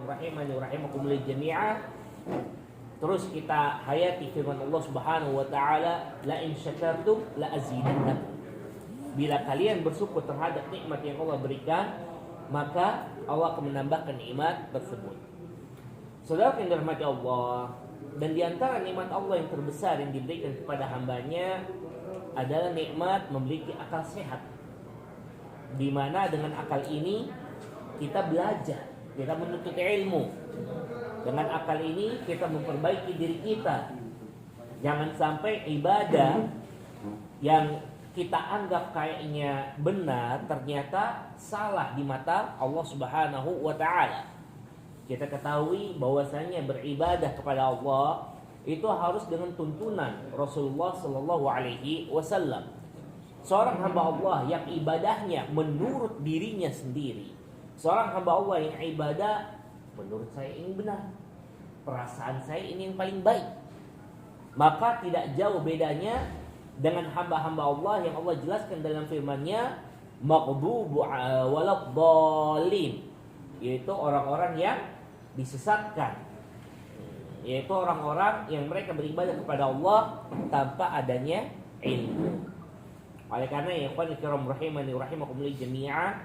Rahimani rahimakumullah jami'a. Terus kita hayati firman Allah Subhanahu wa taala, la in syakartum la azidannakum. Bila kalian bersyukur terhadap nikmat yang Allah berikan, maka Allah akan menambahkan nikmat tersebut. Saudara yang dirahmati Allah, dan di antara nikmat Allah yang terbesar yang diberikan kepada hambanya adalah nikmat memiliki akal sehat. Di mana dengan akal ini kita belajar, kita menuntut ilmu. Dengan akal ini kita memperbaiki diri kita. Jangan sampai ibadah yang kita anggap kayaknya benar ternyata salah di mata Allah Subhanahu wa taala. Kita ketahui bahwasanya beribadah kepada Allah itu harus dengan tuntunan Rasulullah sallallahu alaihi wasallam. Seorang hamba Allah yang ibadahnya menurut dirinya sendiri, seorang hamba Allah yang ibadah menurut saya ini benar, perasaan saya ini yang paling baik, maka tidak jauh bedanya dengan hamba-hamba Allah yang Allah jelaskan dalam firman-Nya maghdubu waladhdallin, yaitu orang-orang yang disesatkan, yaitu orang-orang yang mereka beribadah kepada Allah tanpa adanya ilmu. Oleh karena ya ikhwan kiram rahimani rahimakumullah jami'a,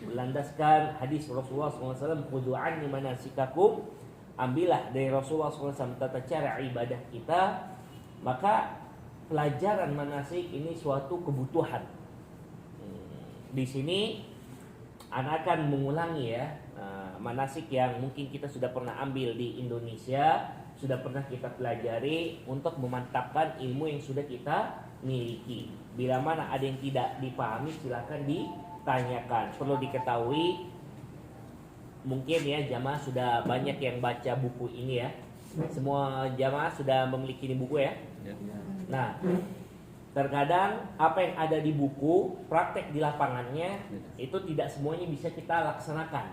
berlandaskan hadis Rasulullah SAW, khudhu anni manasikakum, ambillah dari Rasulullah SAW tata cara ibadah kita, maka pelajaran manasik ini suatu kebutuhan. Di sini anak akan mengulangi ya manasik yang mungkin kita sudah pernah ambil di Indonesia, sudah pernah kita pelajari untuk memantapkan ilmu yang sudah kita miliki. Bila mana ada yang tidak dipahami silakan ditanyakan. Perlu diketahui, mungkin ya jamaah sudah banyak yang baca buku ini ya. Semua jamaah sudah memiliki ini buku ya. Nah, terkadang apa yang ada di buku, praktek di lapangannya itu tidak semuanya bisa kita laksanakan,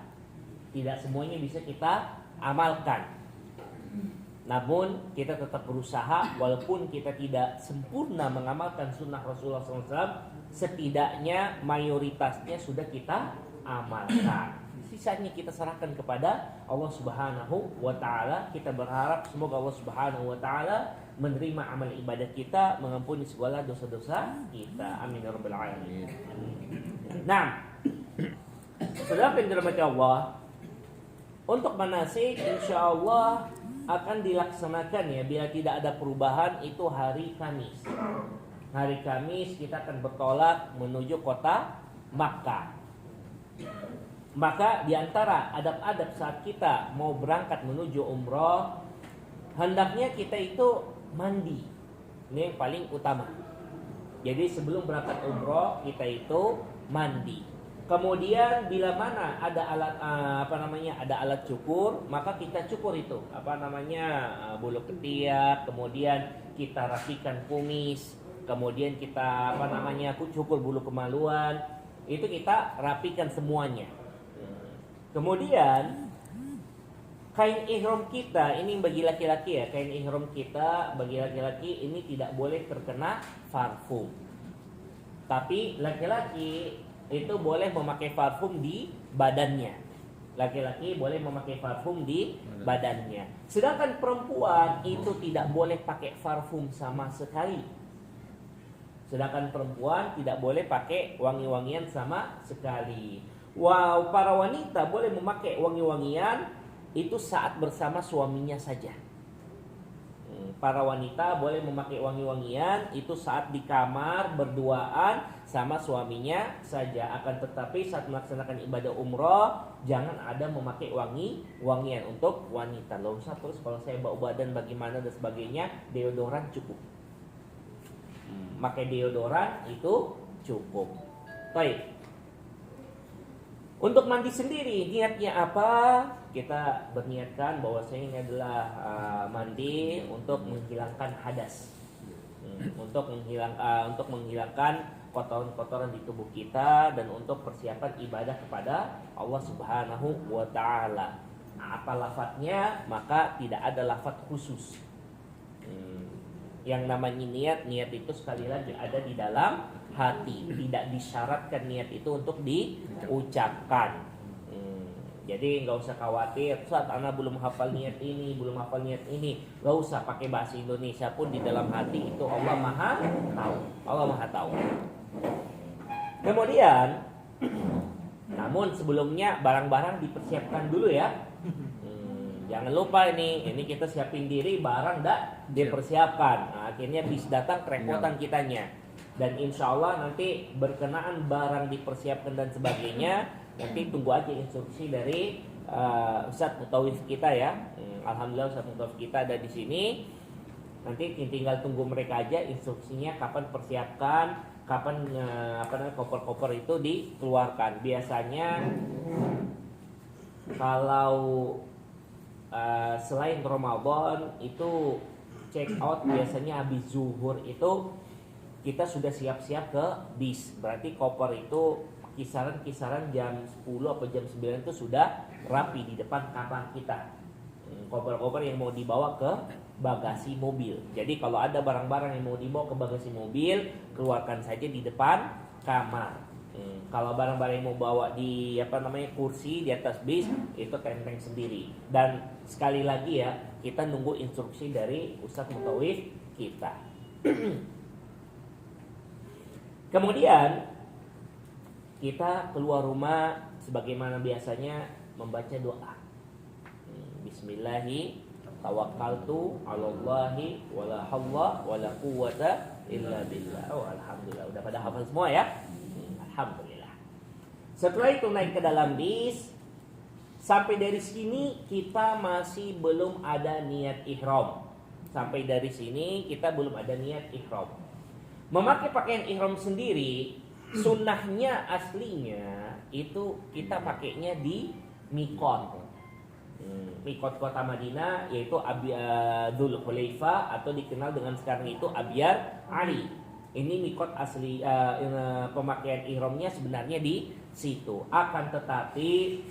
tidak semuanya bisa kita amalkan. Namun kita tetap berusaha, walaupun kita tidak sempurna mengamalkan sunnah Rasulullah SAW, setidaknya mayoritasnya sudah kita amalkan. Sisanya kita serahkan kepada Allah Subhanahu wa taala. Kita berharap semoga Allah Subhanahu wa taala menerima amal ibadah kita, mengampuni segala dosa-dosa kita. Amin ya rabbal alamin. Nah, saudara yang dirahmati Allah, untuk manasik insyaallah akan dilaksanakan ya, bila tidak ada perubahan, itu hari Kamis. Hari Kamis kita akan bertolak menuju kota Makkah. Maka diantara adab-adab saat kita mau berangkat menuju umroh, hendaknya kita itu mandi. Ini yang paling utama. Jadi sebelum berangkat umroh kita itu mandi. Kemudian bila mana ada alat ada alat cukur, maka kita cukur itu bulu ketiak, kemudian kita rapikan kumis, kemudian kita cukur bulu kemaluan, itu kita rapikan semuanya. Kemudian kain ihram kita ini bagi laki-laki ya, kain ihram kita bagi laki-laki ini tidak boleh terkena parfum. Tapi laki-laki itu boleh memakai parfum di badannya. Laki-laki boleh memakai parfum di badannya. Sedangkan perempuan itu tidak boleh pakai parfum sama sekali. Sedangkan perempuan tidak boleh pakai wangi-wangian sama sekali. Wow, para wanita boleh memakai wangi-wangian itu saat bersama suaminya saja. Para wanita boleh memakai wangi-wangian itu saat di kamar berduaan sama suaminya saja. Akan tetapi saat melaksanakan ibadah umroh jangan ada memakai wangi-wangian untuk wanita. Loh Ustaz, terus kalau saya bau badan bagaimana dan sebagainya, deodoran cukup. Pakai deodoran itu cukup. Baik. Untuk mandi sendiri niatnya apa? Kita berniatkan bahwasanya ini adalah mandi untuk menghilangkan hadas, untuk menghilangkan kotoran-kotoran di tubuh kita, dan untuk persiapan ibadah kepada Allah Subhanahu wa taala. Apa lafadznya? Maka tidak ada lafadz khusus. Yang namanya niat itu sekali lagi ada di dalam hati, tidak disyaratkan niat itu untuk diucapkan. Jadi nggak usah khawatir, saat anak belum hafal niat ini, belum hafal niat ini, nggak usah pakai bahasa Indonesia pun di dalam hati itu Allah Maha tahu. Allah Maha tahu. Kemudian, namun sebelumnya barang-barang dipersiapkan dulu ya. Jangan lupa ini kita siapin diri, barang dak dipersiapkan. Nah, akhirnya bis datang kerepotan kitanya. Dan insya Allah nanti berkenaan barang dipersiapkan dan sebagainya, nanti tunggu aja instruksi dari Ustadz Mutawif kita ya. Alhamdulillah Ustadz Mutawif kita ada di sini. Nanti tinggal tunggu mereka aja instruksinya kapan persiapkan, kapan koper-koper itu dikeluarkan. Biasanya kalau selain Ramadan itu check out biasanya habis zuhur itu kita sudah siap-siap ke bis. Berarti koper itu kisaran jam 10 atau jam 9 itu sudah rapi di depan kamar kita. Koper-koper yang mau dibawa ke bagasi mobil. Jadi kalau ada barang-barang yang mau dibawa ke bagasi mobil, keluarkan saja di depan kamar. Kalau barang-barang yang mau bawa di kursi di atas bis itu tenteng sendiri. Dan sekali lagi ya, kita nunggu instruksi dari Ustadz Mutawif kita. Kemudian kita keluar rumah sebagaimana biasanya membaca doa. Bismillahi tawakkaltu 'alallahi wala haula wala quwwata illa billah. Oh, alhamdulillah udah pada hafal semua ya. Alhamdulillah. Setelah itu naik ke dalam bis. Sampai dari sini kita masih belum ada niat ihram. Sampai dari sini kita belum ada niat ihram. Memakai pakaian ihram sendiri, sunnahnya aslinya itu kita pakainya di mikot. Mikot kota Madinah yaitu Dzul Hulaifah atau dikenal dengan sekarang itu Abyar Ali. Ini mikot asli pemakaian ihramnya sebenarnya di situ. Akan tetapi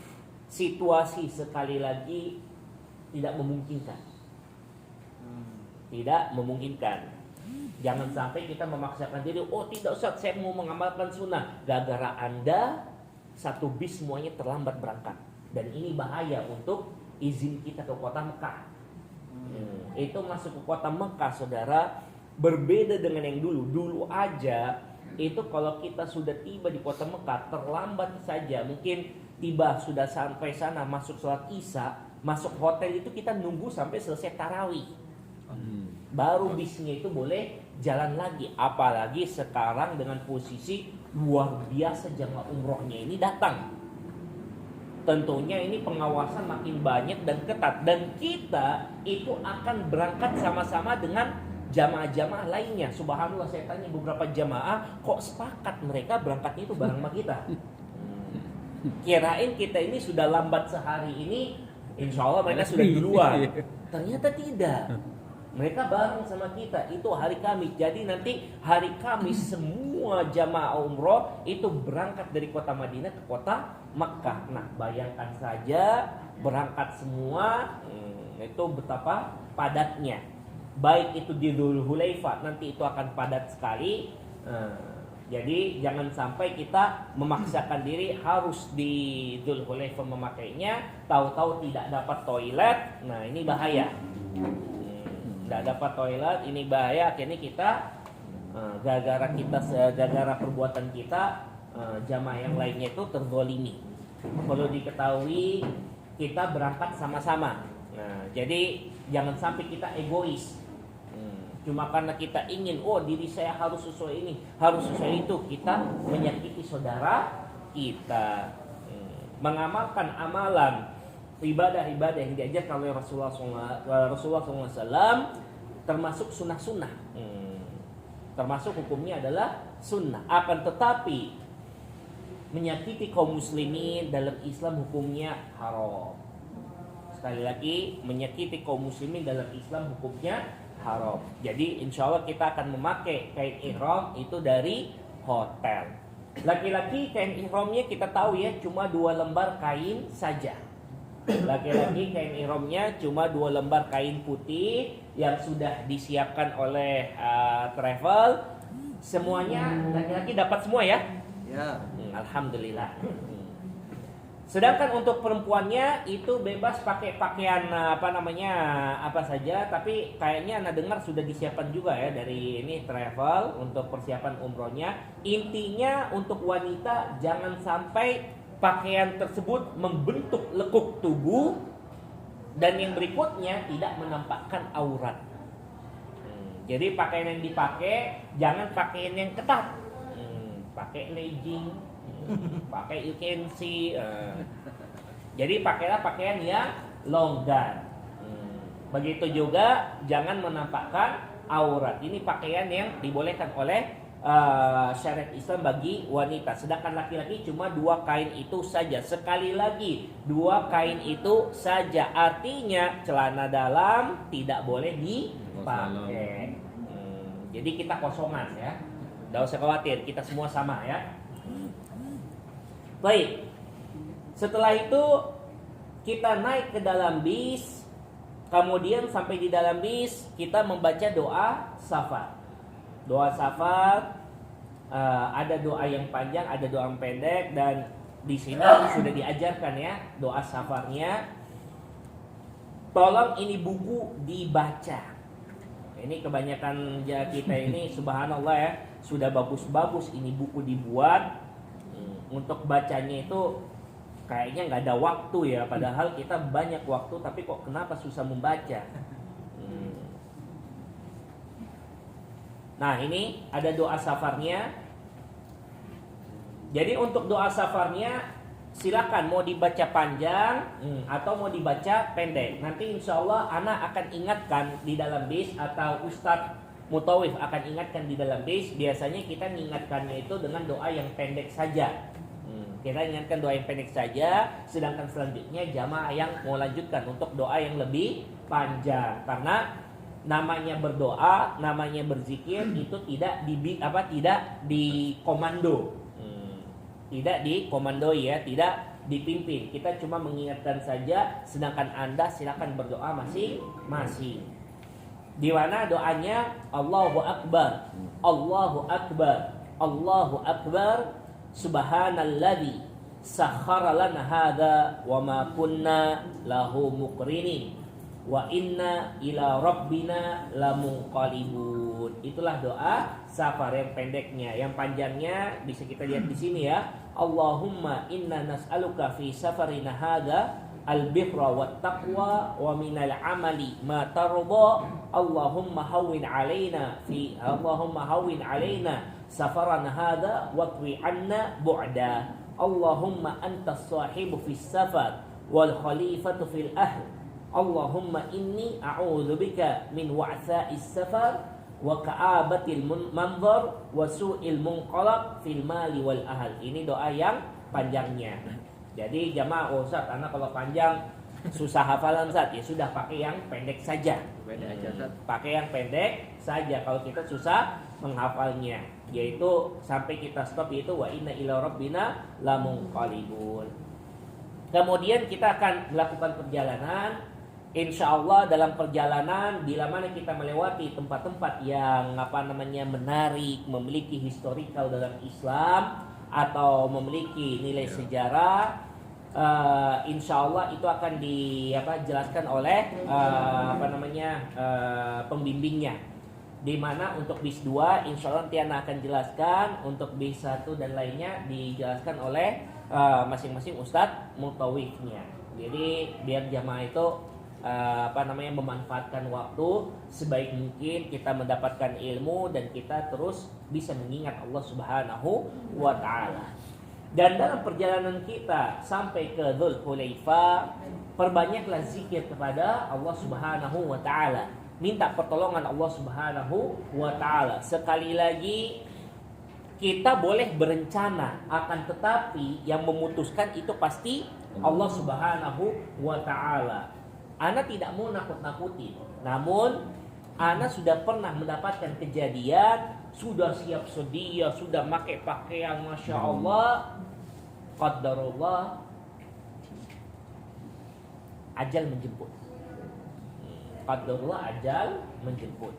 situasi sekali lagi tidak memungkinkan. Tidak memungkinkan. Jangan sampai kita memaksakan diri. Oh tidak Ustaz, saya mau mengamalkan sunnah. Gara-gara Anda satu bis semuanya terlambat berangkat. Dan ini bahaya untuk izin kita ke kota Mekah. Itu masuk ke kota Mekah saudara, berbeda dengan yang dulu. Dulu aja itu kalau kita sudah tiba di kota Mekah terlambat saja, mungkin tiba sudah sampai sana masuk sholat isya, masuk hotel itu kita nunggu sampai selesai tarawih. Baru bisnya itu boleh jalan lagi. Apalagi sekarang dengan posisi luar biasa jamaah umrohnya ini datang. Tentunya ini pengawasan makin banyak dan ketat. Dan kita itu akan berangkat sama-sama dengan jamaah-jamaah lainnya. Subhanallah, saya tanya beberapa jamaah, kok sepakat mereka berangkatnya itu bareng sama kita. Kirain kita ini sudah lambat sehari ini, insya Allah mereka sudah duluan. Ternyata tidak. Mereka bareng sama kita, itu hari Kamis. Jadi nanti hari Kamis semua jamaah umroh itu berangkat dari kota Madinah ke kota Mekah. Nah bayangkan saja berangkat semua, itu betapa padatnya. Baik itu di Dzul Hulaifah nanti itu akan padat sekali. Jadi jangan sampai kita memaksakan diri harus di Dzul Hulaifah memakainya, tahu-tahu tidak dapat toilet. Nah ini bahaya. Tidak dapat toilet, ini bahaya. Akhirnya kita gara-gara perbuatan kita, jamaah yang lainnya itu terzolimi. Perlu diketahui kita berangkat sama-sama. Nah, jadi jangan sampai kita egois. Cuma karena kita ingin, oh diri saya harus sesuai ini, harus sesuai itu, kita menyakiti saudara kita. Mengamalkan amalan ibadah-ibadah yang diajarkan oleh Rasulullah SAW termasuk sunnah-sunnah. Termasuk hukumnya adalah sunnah. Akan tetapi menyakiti kaum muslimin dalam Islam hukumnya haram. Sekali lagi, menyakiti kaum muslimin dalam Islam hukumnya haram. Jadi insya Allah kita akan memakai kain ihram itu dari hotel. Laki-laki kain ihramnya kita tahu ya, cuma 2 lembar kain saja. Laki-laki kain ihramnya cuma 2 lembar kain putih yang sudah disiapkan oleh travel. Semuanya laki-laki dapat semua ya? Ya. Alhamdulillah. Sedangkan untuk perempuannya itu bebas pakai pakaian apa saja, tapi kayaknya Anda dengar sudah disiapkan juga ya dari ini travel untuk persiapan umrohnya. Intinya untuk wanita jangan sampai pakaian tersebut membentuk lekuk tubuh, dan yang berikutnya tidak menampakkan aurat. Jadi pakaian yang dipakai jangan pakaian yang ketat. Pakai legging, pakai you can see. Jadi pakailah pakaian yang longgar. Begitu juga jangan menampakkan aurat. Ini pakaian yang dibolehkan oleh syariat Islam bagi wanita. Sedangkan laki-laki cuma 2 kain itu saja. Sekali lagi 2 kain itu saja. Artinya celana dalam tidak boleh dipakai. Jadi kita kosongan ya. Tidak usah khawatir, kita semua sama ya. Baik. Setelah itu kita naik ke dalam bis. Kemudian sampai di dalam bis kita membaca doa safar. Doa safar ada doa yang panjang, ada doa yang pendek, dan di sini sudah diajarkan ya doa safarnya. Tolong ini buku dibaca. Ini kebanyakan kita ini subhanallah ya, sudah bagus-bagus ini buku dibuat, untuk bacanya itu kayaknya nggak ada waktu ya, padahal kita banyak waktu, tapi kok kenapa susah membaca. Nah ini ada doa safarnya. Jadi untuk doa safarnya silakan mau dibaca panjang atau mau dibaca pendek. Nanti insya Allah anak akan ingatkan di dalam bis, atau Ustadz Mutawif akan ingatkan di dalam bis. Biasanya kita mengingatkannya itu dengan doa yang pendek saja. Kita ingatkan doa yang pendek saja, sedangkan selanjutnya jamaah yang mau lanjutkan untuk doa yang lebih panjang. Karena namanya berdoa, namanya berzikir itu tidak dikomando. Tidak dikomandoi ya, tidak dipimpin. Kita cuma mengingatkan saja, sedangkan Anda silakan berdoa masing-masing. Di mana doanya Allahu Akbar, Allahu Akbar, Allahu Akbar, Subhanalladzi sakhkhara lana hadza wa ma kunna lahu muqrinin wa inna ila rabbina lamunqalibun. Itulah doa safar yang pendeknya. Yang panjangnya bisa kita lihat di sini ya. Allahumma inna nas'aluka fi safarina hadza al-birra wat taqwa wa minal amali ma tarda. Allahumma hawwin alaina safarana hadza wa twi anna bu'da. Allahumma antas sahibu fis safar wal khalifatu fil ahl. Allahumma inni a'udzubika min wa'tha'is safar wa ka'abatil manzar wa su'il munqalab fil mali wal ahl. Ini doa yang panjangnya. Jadi jamaah Ustaz, anak kalau panjang susah hafalan Ustaz, ya sudah pakai yang pendek saja. Pakai yang pendek saja kalau kita susah menghafalnya, yaitu sampai kita stop yaitu wa inna ila rabbina lamunqalibun. Kemudian kita akan melakukan perjalanan. Insya Allah dalam perjalanan bila mana kita melewati tempat-tempat yang menarik, memiliki historical dalam Islam atau memiliki nilai sejarah, insya Allah itu akan dijelaskan oleh pembimbingnya. Di mana untuk bis 2 insya Allah Tiana akan jelaskan, untuk bis 1 dan lainnya dijelaskan oleh masing-masing Ustadz Mutawifnya. Jadi biar jamaah itu memanfaatkan waktu sebaik mungkin, kita mendapatkan ilmu dan kita terus bisa mengingat Allah Subhanahu wa taala. Dan dalam perjalanan kita sampai ke Dzulhulaifah, perbanyaklah zikir kepada Allah Subhanahu wa taala. Minta pertolongan Allah Subhanahu wa taala. Sekali lagi kita boleh berencana, akan tetapi yang memutuskan itu pasti Allah Subhanahu wa taala. Ana tidak mau nakut-nakutin, namun Ana sudah pernah mendapatkan kejadian, sudah siap sedia, sudah pakai pakaian Masya Allah, qadarullah, ajal menjemput. Qadarullah, ajal menjemput.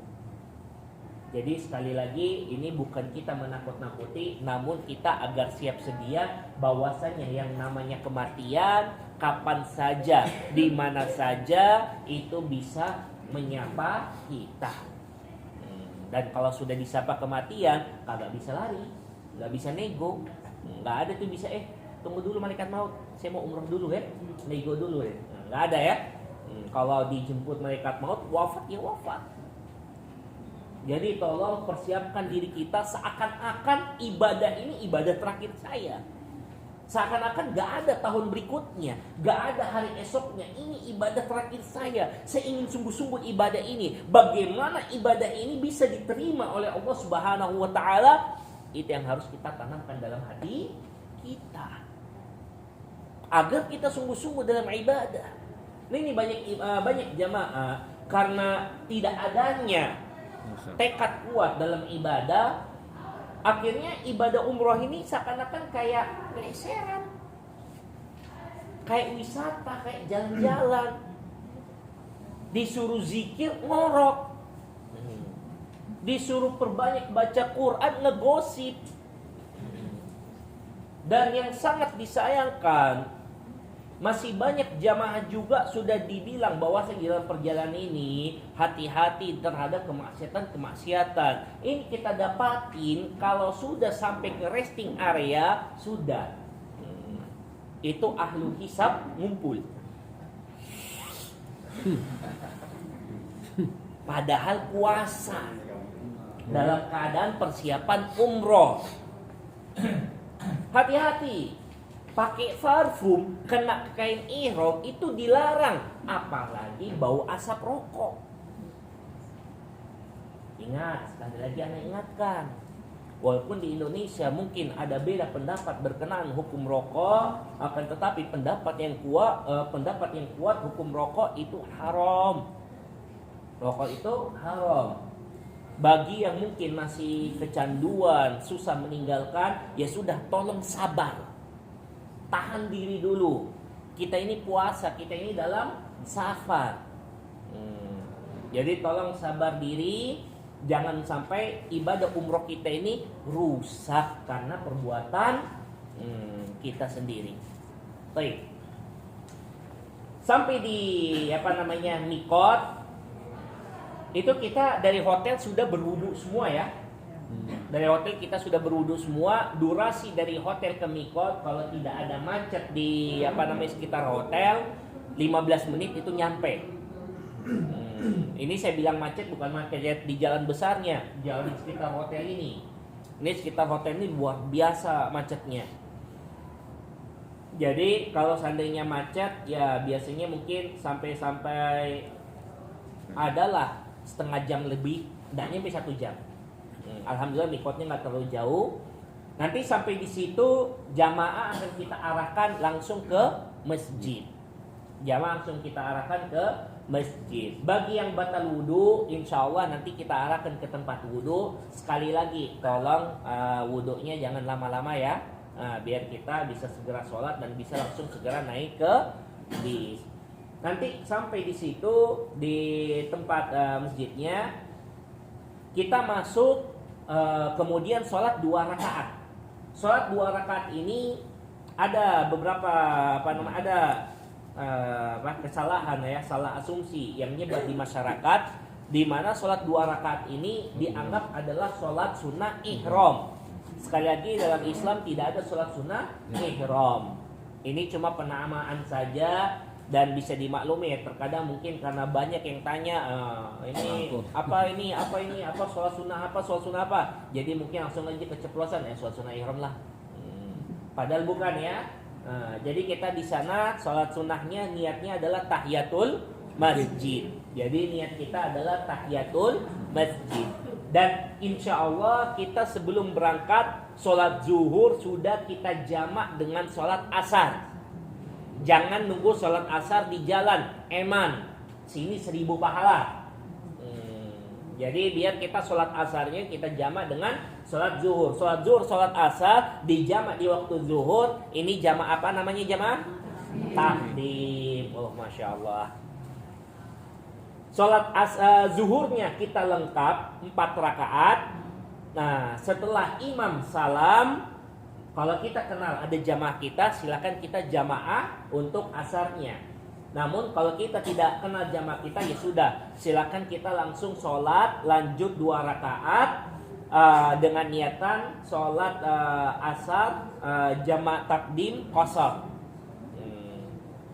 Jadi sekali lagi ini bukan kita menakut-nakuti, namun kita agar siap sedia bahwasanya yang namanya kematian kapan saja, di mana saja itu bisa menyapa kita. Dan kalau sudah disapa kematian, kagak bisa lari, nggak bisa nego, nggak ada tuh bisa tunggu dulu malaikat maut, saya mau umroh dulu ya, nego dulu ya, nggak ada ya. Kalau dijemput malaikat maut, wafat ya wafat. Jadi tolong persiapkan diri kita seakan-akan ibadah ini ibadah terakhir saya. Seakan-akan gak ada tahun berikutnya, gak ada hari esoknya. Ini ibadah terakhir saya. Saya ingin sungguh-sungguh ibadah ini. Bagaimana ibadah ini bisa diterima oleh Allah Subhanahu wa Ta'ala? Itu yang harus kita tanamkan dalam hati kita, agar kita sungguh-sungguh dalam ibadah. Nah, ini banyak jamaah karena tidak adanya tekad kuat dalam ibadah, akhirnya ibadah umroh ini seakan-akan kayak leseran, kayak wisata, kayak jalan-jalan. Disuruh zikir ngorok, disuruh perbanyak baca Quran ngegosip. Dan yang sangat disayangkan, masih banyak jamaah juga sudah dibilang bahwa dalam perjalanan ini hati-hati terhadap kemaksiatan. Ini kita dapatin kalau sudah sampai ke resting area, sudah itu ahlu hisab ngumpul. Padahal puasa dalam keadaan persiapan umroh. Hati-hati. Pakai parfum, kena kain ihram itu dilarang, apalagi bau asap rokok. Ingat, sekali lagi anak ingatkan, walaupun di Indonesia mungkin ada beda pendapat berkenaan hukum rokok, akan tetapi pendapat yang kuat hukum rokok itu haram. Rokok itu haram. Bagi yang mungkin masih kecanduan, susah meninggalkan, ya sudah, tolong sabar. Tahan diri dulu. Kita ini puasa, kita ini dalam safar. Jadi tolong sabar diri, jangan sampai ibadah umroh kita ini rusak karena perbuatan kita sendiri. Baik. Sampai di mikot, itu kita dari hotel sudah berwudu semua ya. Dari hotel kita sudah berwudu semua. Durasi dari hotel ke mikot, kalau tidak ada macet di sekitar hotel, 15 menit itu nyampe. Ini saya bilang macet bukan macet di jalan besarnya, jalan di sekitar hotel ini. Ini sekitar hotel ini luar biasa macetnya. Jadi kalau seandainya macet, ya biasanya mungkin sampai adalah setengah jam lebih, tidak nyampe 1 jam. Alhamdulillah mikotnya nggak terlalu jauh. Nanti sampai di situ jamaah akan kita arahkan langsung ke masjid. Jamaah langsung kita arahkan ke masjid. Bagi yang batal wudu, insya Allah nanti kita arahkan ke tempat wudu. Sekali lagi, tolong wudunya jangan lama-lama ya, biar kita bisa segera sholat dan bisa langsung segera naik ke bis. Nanti sampai di situ di tempat masjidnya, kita masuk. Kemudian sholat 2 rakaat. Sholat 2 rakaat ini ada beberapa kesalahan ya, salah asumsi yang nyebar di masyarakat, di mana sholat 2 rakaat ini dianggap adalah sholat sunnah ihram. Sekali lagi, dalam Islam tidak ada sholat sunnah ihram. Ini cuma penamaan saja. Dan bisa dimaklumi ya, terkadang mungkin karena banyak yang tanya ini apa sholat sunnah apa, jadi mungkin langsung aja keceplosan sholat sunnah ihram lah. Padahal bukan ya. Jadi kita di sana sholat sunnahnya niatnya adalah tahiyatul masjid. Jadi niat kita adalah tahiyatul masjid. Dan insya Allah kita sebelum berangkat sholat zuhur sudah kita jamak dengan sholat asar. Jangan nunggu sholat asar di jalan, eman. Sini 1000 pahala. Jadi biar kita sholat asarnya kita jamak dengan sholat zuhur. Sholat zuhur, sholat asar dijamak di waktu zuhur. Ini jamak apa namanya jamaah? Takdim. Oh, Masya Allah. Zuhurnya kita lengkap 4 rakaat. Nah, setelah imam salam, kalau kita kenal ada jamaah kita, silakan kita jamaah untuk asarnya. Namun kalau kita tidak kenal jamaah kita, ya sudah, silakan kita langsung sholat lanjut 2 rakaat dengan niatan sholat asar jamaah takdim qashar.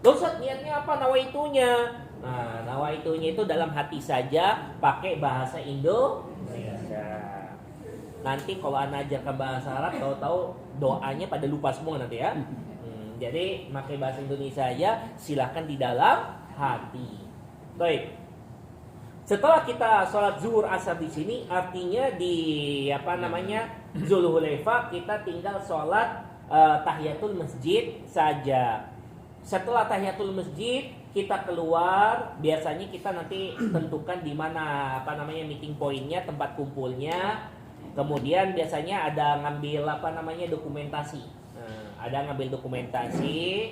Ustaz, niatnya apa? Nawaitunya. Nah, nawaitunya itu dalam hati saja, pakai bahasa Indonesia. Nanti kalau anda ajarkan bahasa Arab, tahu-tahu doanya pada lupa semua nanti ya. Jadi pakai bahasa Indonesia aja, silahkan di dalam hati. Baik. Setelah kita sholat zuhur asar di sini, artinya di Zulhulaifah kita tinggal sholat tahiyatul masjid saja. Setelah tahiyatul masjid kita keluar, biasanya kita nanti tentukan di mana meeting pointnya, tempat kumpulnya. Kemudian biasanya ada ngambil dokumentasi. Ada ngambil dokumentasi.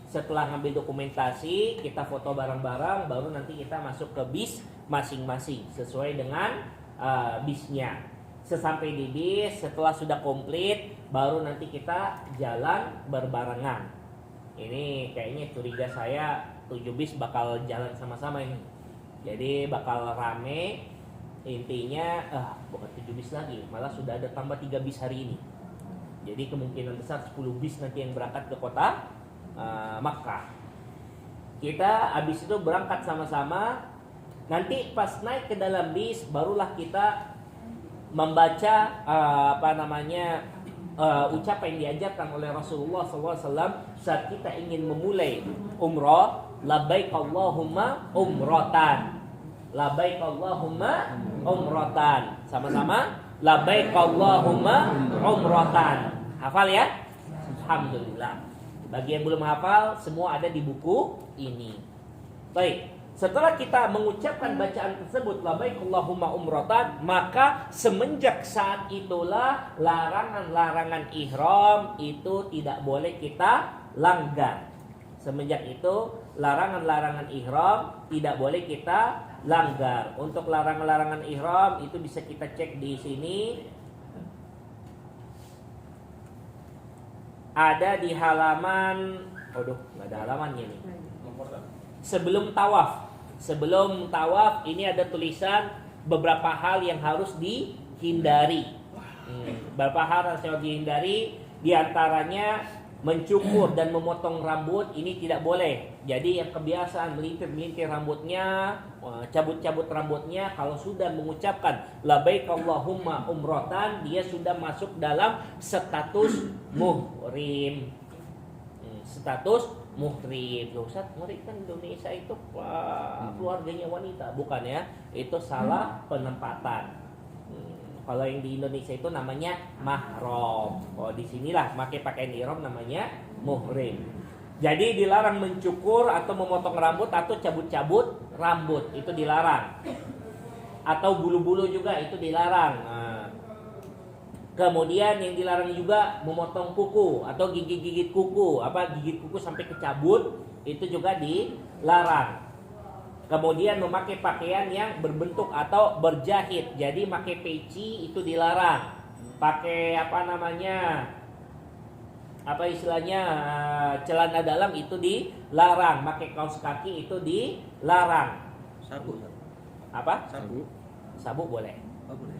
Setelah ngambil dokumentasi, kita foto bareng-bareng, baru nanti kita masuk ke bis masing-masing sesuai dengan bisnya. Sesampai di bis, setelah sudah komplit, baru nanti kita jalan berbarengan. Ini kayaknya curiga saya 7 bis bakal jalan sama-sama ini. Jadi bakal rame. Intinya bukan 7 bis lagi, malah sudah ada tambah 3 bis hari ini. Jadi kemungkinan besar 10 bis nanti yang berangkat ke kota Makkah. Kita habis itu berangkat sama-sama. Nanti pas naik ke dalam bis, barulah kita membaca ucapan yang diajarkan oleh Rasulullah SAW saat kita ingin memulai umrah. Labbaik Allahumma umratan. Labbaik Allahumma umratan. Sama-sama. Labbaik Allahumma umratan. Hafal ya? Alhamdulillah. Bagi yang belum hafal, semua ada di buku ini. Baik. Setelah kita mengucapkan bacaan tersebut, labbaik Allahumma umratan, maka semenjak saat itulah larangan-larangan ihram itu tidak boleh kita langgar. Semenjak itu larangan-larangan ihram tidak boleh kita langgar. Untuk larangan-larangan ihram itu bisa kita cek di sini. Ada di halaman, nggak ada halamannya nih. Sebelum tawaf ini ada tulisan beberapa hal yang harus dihindari. Beberapa hal harus dihindari, diantaranya mencukur dan memotong rambut ini tidak boleh. Jadi yang kebiasaan melintir-melintir rambutnya, cabut-cabut rambutnya, kalau sudah mengucapkan labbaik Allahumma umratan, dia sudah masuk dalam status muhrim. Status muhrim. Loh Ustaz, muhrim kan Indonesia itu keluarganya wanita, bukan ya? Itu salah penempatan. Kalau yang di Indonesia itu namanya mahram. Oh, di sinilah pakai pakaian ihram namanya muhrim. Jadi dilarang mencukur atau memotong rambut atau cabut-cabut rambut, itu dilarang. Atau bulu-bulu juga itu dilarang. Nah, kemudian yang dilarang juga memotong kuku atau gigit-gigit kuku, gigit kuku sampai kecabut, itu juga dilarang. Kemudian memakai pakaian yang berbentuk atau berjahit. Jadi pakai peci itu dilarang. Pakai celana dalam itu dilarang. Pakai kaos kaki itu dilarang. Sabu. Apa? Sabu boleh. Oh, boleh.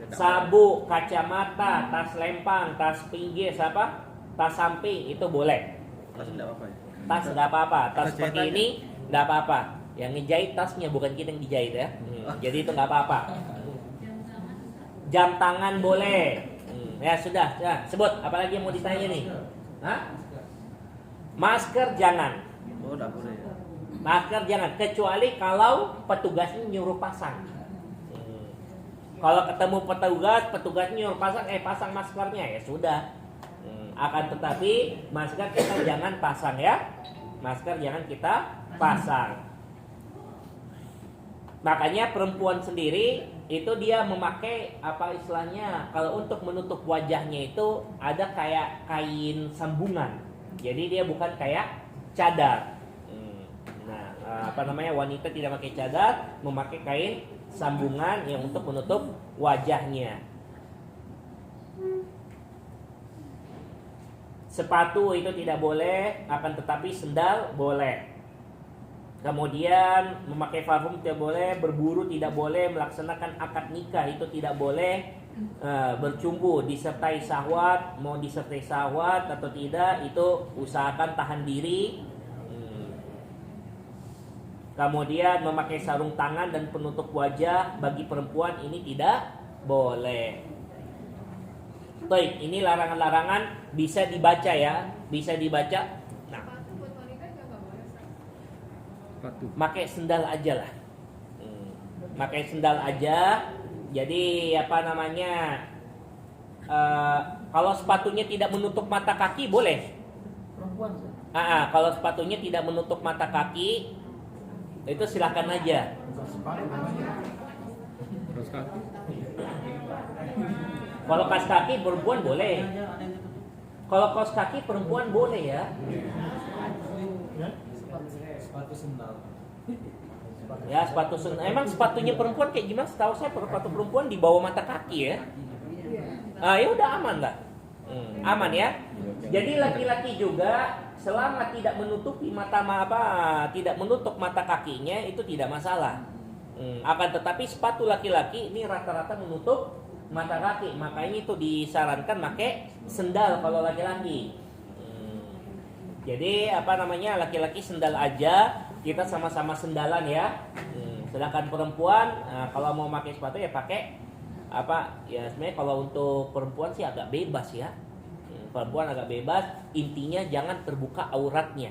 Sabu, kacamata, tas lempang, tas pinggir, tas samping itu boleh. Tas enggak apa-apa ya? Tas enggak apa-apa. Tas seperti jahitannya? ini enggak apa-apa. Yang ngejahit tasnya, bukan kita yang dijahit ya. Jadi itu enggak apa-apa. Jam tangan boleh. Ya sudah, sebut. Apalagi yang mau ditanya nih? Hah? Masker jangan. Oh, enggak boleh ya. Masker jangan, kecuali kalau petugasnya nyuruh pasang. Kalau ketemu petugasnya nyuruh pasang maskernya, ya sudah. Akan tetapi masker kita jangan pasang ya. Masker jangan kita pasang. Makanya perempuan sendiri itu dia memakai kalau untuk menutup wajahnya itu ada kayak kain sambungan. Jadi dia bukan kayak cadar. wanita tidak pakai cadar, memakai kain sambungan yang untuk menutup wajahnya. Sepatu itu tidak boleh, akan tetapi sendal boleh. Kemudian memakai parfum tidak boleh, berburu tidak boleh, melaksanakan akad nikah itu tidak boleh, bercumbu disertai syahwat, mau disertai syahwat atau tidak itu usahakan tahan diri. Kemudian memakai sarung tangan dan penutup wajah bagi perempuan ini tidak boleh. Baik, ini larangan-larangan bisa dibaca ya, bisa dibaca. Nah, pakai sendal aja lah. Pakai sendal aja. Jadi kalau sepatunya tidak menutup mata kaki boleh. Kalau sepatunya tidak menutup mata kaki itu silakan aja. Kalau kaos kaki perempuan boleh. Kalau kaos kaki perempuan boleh ya. Sepatu sendal. Ya, sepatu sendal. Emang sepatunya perempuan kayak gimana? Setahu saya sepatu perempuan di bawah mata kaki ya. Ya udah aman lah. Aman ya. Jadi laki-laki juga selama tidak menutupi tidak menutup mata kakinya itu tidak masalah. Akan tetapi sepatu laki-laki ini rata-rata menutup mata kaki, makanya itu disarankan pakai sendal kalau laki-laki. Jadi laki-laki sendal aja, kita sama-sama sendalan ya. Sedangkan perempuan kalau mau pakai sepatu ya pakai ya sebenarnya kalau untuk perempuan sih agak bebas ya. Perempuan agak bebas, intinya jangan terbuka auratnya.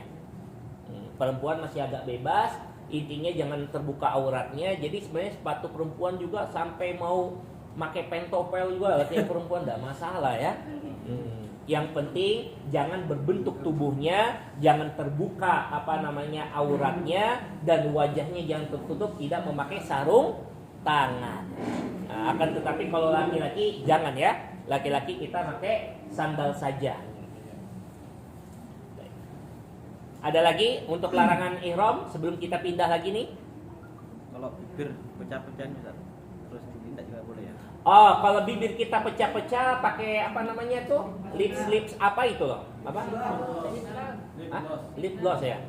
Perempuan masih agak bebas, intinya jangan terbuka auratnya. Jadi sebenarnya sepatu perempuan juga sampai mau pakai pentopel juga laki perempuan tidak masalah ya. Yang penting jangan berbentuk tubuhnya, jangan terbuka auratnya, dan wajahnya jangan tertutup, tidak memakai sarung tangan. Akan tetapi kalau laki-laki jangan ya, laki-laki kita pakai sandal saja. Ada lagi untuk larangan ihram sebelum kita pindah lagi nih? Kalau bibir pecah-pecah terus ditindak juga boleh ya? Oh, kalau bibir kita pecah-pecah pakai lips apa itu loh? Apa? Lip gloss ya?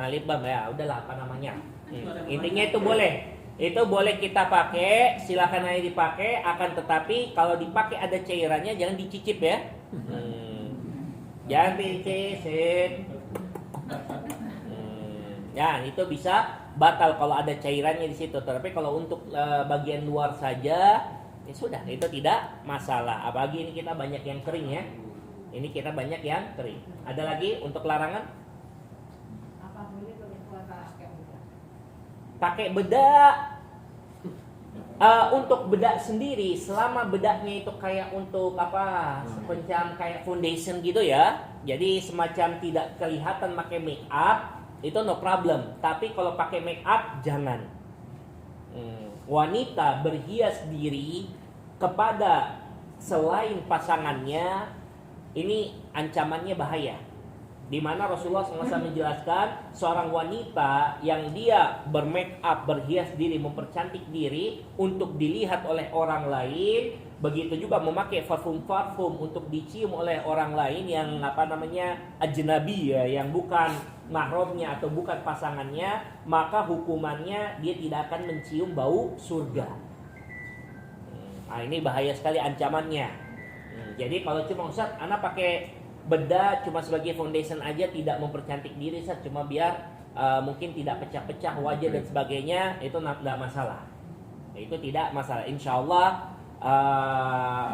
Lip balm ya, udahlah intinya itu boleh. Itu boleh kita pakai, silakan aja dipakai. Akan tetapi kalau dipakai ada cairannya jangan dicicip ya. Jangan dicicip. Ya, itu bisa batal kalau ada cairannya di situ. Tapi kalau untuk bagian luar saja, ya sudah, itu tidak masalah. Apalagi ini kita banyak yang kering ya. Ini kita banyak yang kering. Ada lagi untuk larangan? Pakai bedak. Untuk bedak sendiri, selama bedaknya itu kayak untuk semacam kayak foundation gitu ya. Jadi semacam tidak kelihatan pakai make up, itu no problem. Tapi kalau pakai make up jangan. Wanita berhias diri kepada selain pasangannya, ini ancamannya bahaya. Di mana Rasulullah SAW menjelaskan seorang wanita yang dia bermake up, berhias diri, mempercantik diri untuk dilihat oleh orang lain, begitu juga memakai parfum untuk dicium oleh orang lain yang ajnabi ya, yang bukan mahramnya atau bukan pasangannya, maka hukumannya dia tidak akan mencium bau surga. Ini bahaya sekali ancamannya. Jadi kalau cuma Ustaz, anak pakai bedak cuma sebagai foundation aja, tidak mempercantik diri, Ustaz, cuma biar mungkin tidak pecah-pecah wajah dan sebagainya, itu tidak masalah. Itu tidak masalah. Insya Allah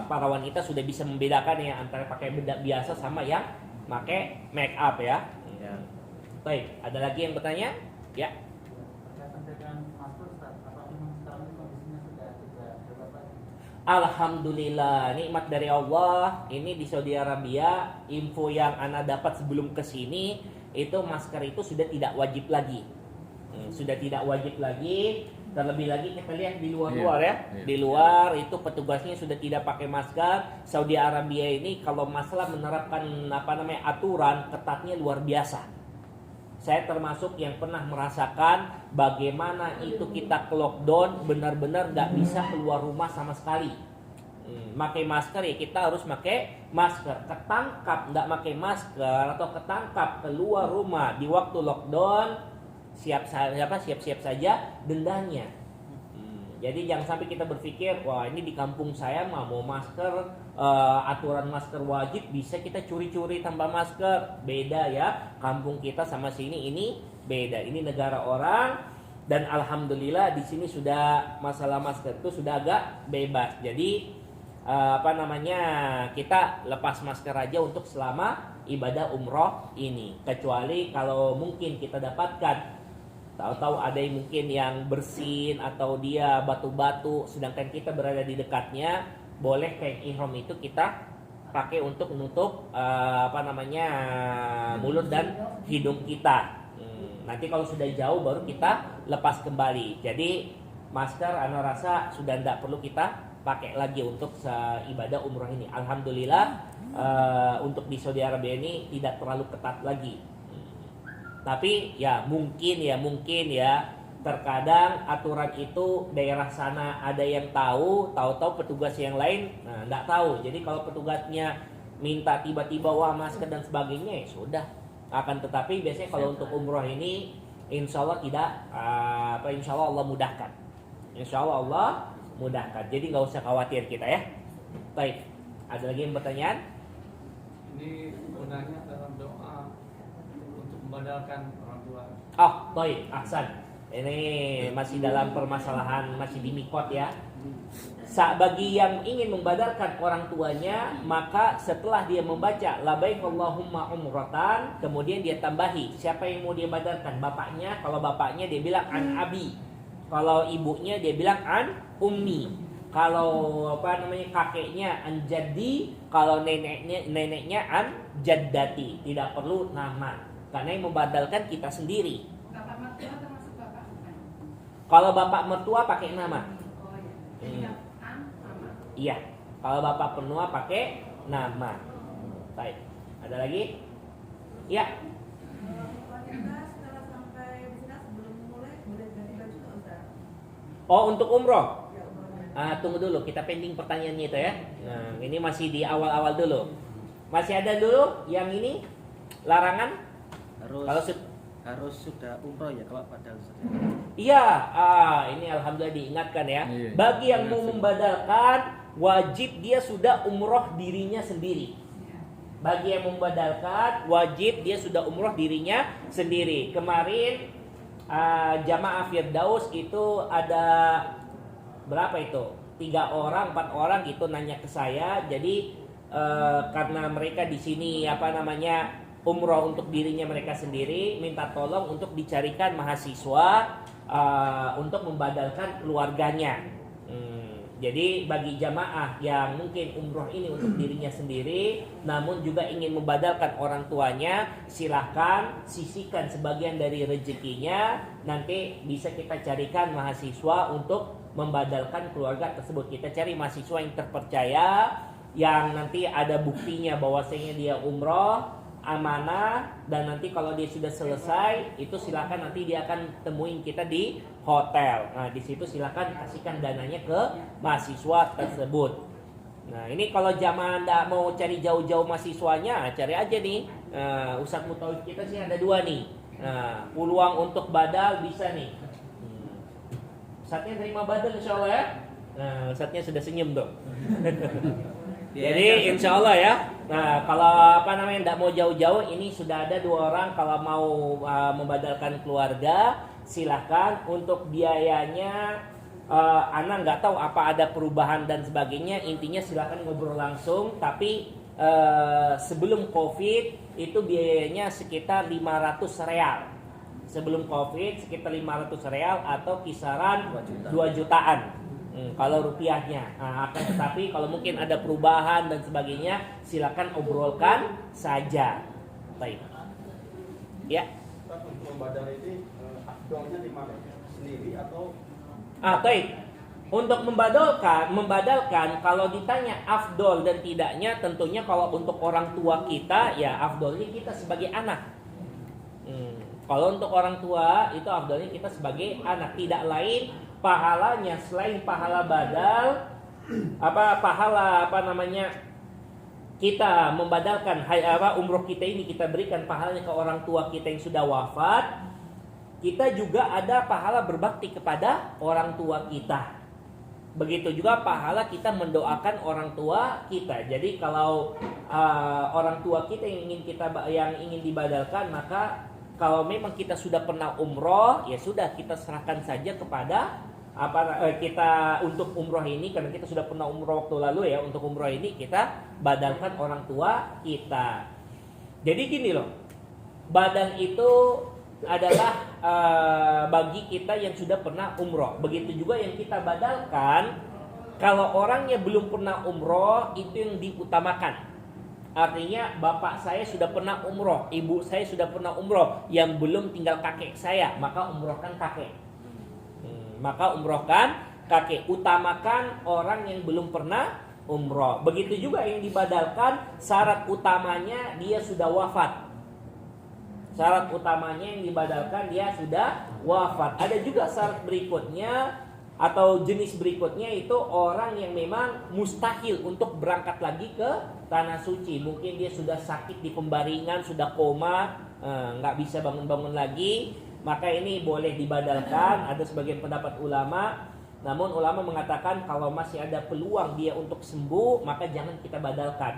para wanita sudah bisa membedakan ya antara pakai bedak biasa sama yang pakai make up ya. Baik, ada lagi yang bertanya? Ya. Alhamdulillah, nikmat dari Allah. Ini di Saudi Arabia, info yang Ana dapat sebelum kesini, itu masker itu sudah tidak wajib lagi. Sudah tidak wajib lagi. Terlebih lagi kita lihat di luar-luar ya. Di luar itu petugasnya sudah tidak pakai masker. Saudi Arabia ini kalau masalah menerapkan aturan ketatnya luar biasa. Saya termasuk yang pernah merasakan bagaimana itu kita ke lockdown benar-benar nggak bisa keluar rumah sama sekali. Pakai masker ya kita harus pakai masker. Ketangkap nggak pakai masker atau ketangkap keluar rumah di waktu lockdown, siap-siap saja dendanya. Jadi jangan sampai kita berpikir, wah ini di kampung saya mah mau masker, aturan masker wajib, bisa kita curi-curi tanpa masker. Beda ya, kampung kita sama sini ini beda. Ini negara orang dan alhamdulillah di sini sudah masalah masker itu sudah agak bebas. Jadi kita lepas masker aja untuk selama ibadah umroh ini. Kecuali kalau mungkin kita dapatkan tahu-tahu ada yang mungkin yang bersin atau dia batu-batu sedangkan kita berada di dekatnya, boleh kain ihram itu kita pakai untuk menutup mulut dan hidung kita. Nanti kalau sudah jauh baru kita lepas kembali. Jadi masker ana rasa sudah tidak perlu kita pakai lagi untuk ibadah umroh ini. Alhamdulillah untuk di Saudi Arabia ini tidak terlalu ketat lagi. Tapi ya mungkin ya terkadang aturan itu daerah sana ada yang tahu petugas yang lain nggak tahu. Jadi kalau petugasnya minta tiba-tiba wah masker dan sebagainya ya sudah. Akan tetapi biasanya kalau untuk umroh ini insya Allah insya Allah Allah mudahkan. Insya Allah Allah mudahkan. Jadi nggak usah khawatir kita ya. Baik. Ada lagi yang pertanyaan? Ini gunanya dalam doa untuk membadalkan orang tua. Oh, baik, ahsan. Ini masih dalam permasalahan, masih di mikot ya. Bagi yang ingin membadalkan orang tuanya, maka setelah dia membaca labaik Allahumma umratan, kemudian dia tambahi siapa yang mau dia badalkan, bapaknya. Kalau bapaknya dia bilang an abi, kalau ibunya dia bilang an ummi, kalau kakeknya an jaddi, kalau neneknya an jaddati. Tidak perlu nama, karena yang membadalkan kita sendiri. Bapak mertua termasuk bapak bukan? Kalau bapak mertua pakai nama. Oh ya. Jadi nama. Iya, kalau bapak penua pakai nama. Baik. Ada lagi? Iya. Wanita setelah sampai di sana sebelum mulai boleh ganti baju nggak Ustaz? Oh, untuk umroh. Ya umrohnya. Tunggu dulu, kita pending pertanyaannya itu ya. Nah, ini masih di awal-awal dulu. Masih ada dulu yang ini larangan? Harus sudah umroh ya kalau pada Ustaz. Iya, ini alhamdulillah diingatkan ya. Iya. Bagi yang mau membadalkan, wajib dia sudah umroh dirinya sendiri. Bagi yang membadalkan, wajib dia sudah umroh dirinya sendiri. Kemarin jamaah Firdaus itu ada berapa itu? 3 orang, 4 orang gitu nanya ke saya. Jadi karena mereka di sini umroh untuk dirinya mereka sendiri, minta tolong untuk dicarikan mahasiswa untuk membadalkan keluarganya. Jadi bagi jamaah yang mungkin umroh ini untuk dirinya sendiri, namun juga ingin membadalkan orang tuanya, silahkan sisihkan sebagian dari rezekinya. Nanti bisa kita carikan mahasiswa untuk membadalkan keluarga tersebut. Kita cari mahasiswa yang terpercaya, yang nanti ada buktinya bahwasanya dia umroh amanah, dan nanti kalau dia sudah selesai itu silakan nanti dia akan temuin kita di hotel. Nah di situ silakan kasihkan dananya ke mahasiswa tersebut. Nah ini kalau jamaah nggak mau cari jauh-jauh mahasiswanya, cari aja nih. Ustadz Mutawif kita sih ada 2 nih. Nah peluang untuk badal bisa nih. Ustadznya terima badal insya Allah ya. Nah Ustadznya sudah senyum tuh. Jadi insya Allah ya. Nah kalau tidak mau jauh-jauh, ini sudah ada 2 orang. Kalau mau membadalkan keluarga, silahkan. Untuk biayanya Ana nggak tahu apa ada perubahan dan sebagainya. Intinya silahkan ngobrol langsung. Tapi sebelum COVID itu biayanya sekitar 500 real. Sebelum COVID sekitar 500 real atau kisaran 2 jutaan. Kalau rupiahnya, akan tetapi kalau mungkin ada perubahan dan sebagainya, silakan obrolkan saja. Baik. Ya. Untuk membadal ini afdolnya di mana? Sendiri atau? Baik. Untuk membadalkan, kalau ditanya afdol dan tidaknya, tentunya kalau untuk orang tua kita, ya afdolnya kita sebagai anak. Kalau untuk orang tua itu afdalnya kita sebagai anak, tidak lain pahalanya selain pahala badal kita membadalkan umroh kita ini, kita berikan pahalanya ke orang tua kita yang sudah wafat. Kita juga ada pahala berbakti kepada orang tua kita. Begitu juga pahala kita mendoakan orang tua kita. Jadi kalau orang tua kita yang ingin dibadalkan, maka kalau memang kita sudah pernah umroh, ya sudah kita serahkan saja kepada kita untuk umroh ini, karena kita sudah pernah umroh waktu lalu ya, untuk umroh ini kita badalkan orang tua kita. Jadi gini loh, badal itu adalah bagi kita yang sudah pernah umroh. Begitu juga yang kita badalkan, kalau orangnya belum pernah umroh, itu yang diutamakan. Artinya bapak saya sudah pernah umroh, ibu saya sudah pernah umroh, yang belum tinggal kakek saya, maka umrohkan kakek. Utamakan orang yang belum pernah umroh. Begitu juga yang dibadalkan, syarat utamanya dia sudah wafat. Syarat utamanya yang dibadalkan dia sudah wafat. Ada juga syarat berikutnya atau jenis berikutnya, itu orang yang memang mustahil untuk berangkat lagi ke tanah suci. Mungkin dia sudah sakit di pembaringan, sudah koma, nggak bisa bangun-bangun lagi, maka ini boleh dibadalkan. Ada sebagian pendapat ulama, namun ulama mengatakan kalau masih ada peluang dia untuk sembuh, maka jangan kita badalkan,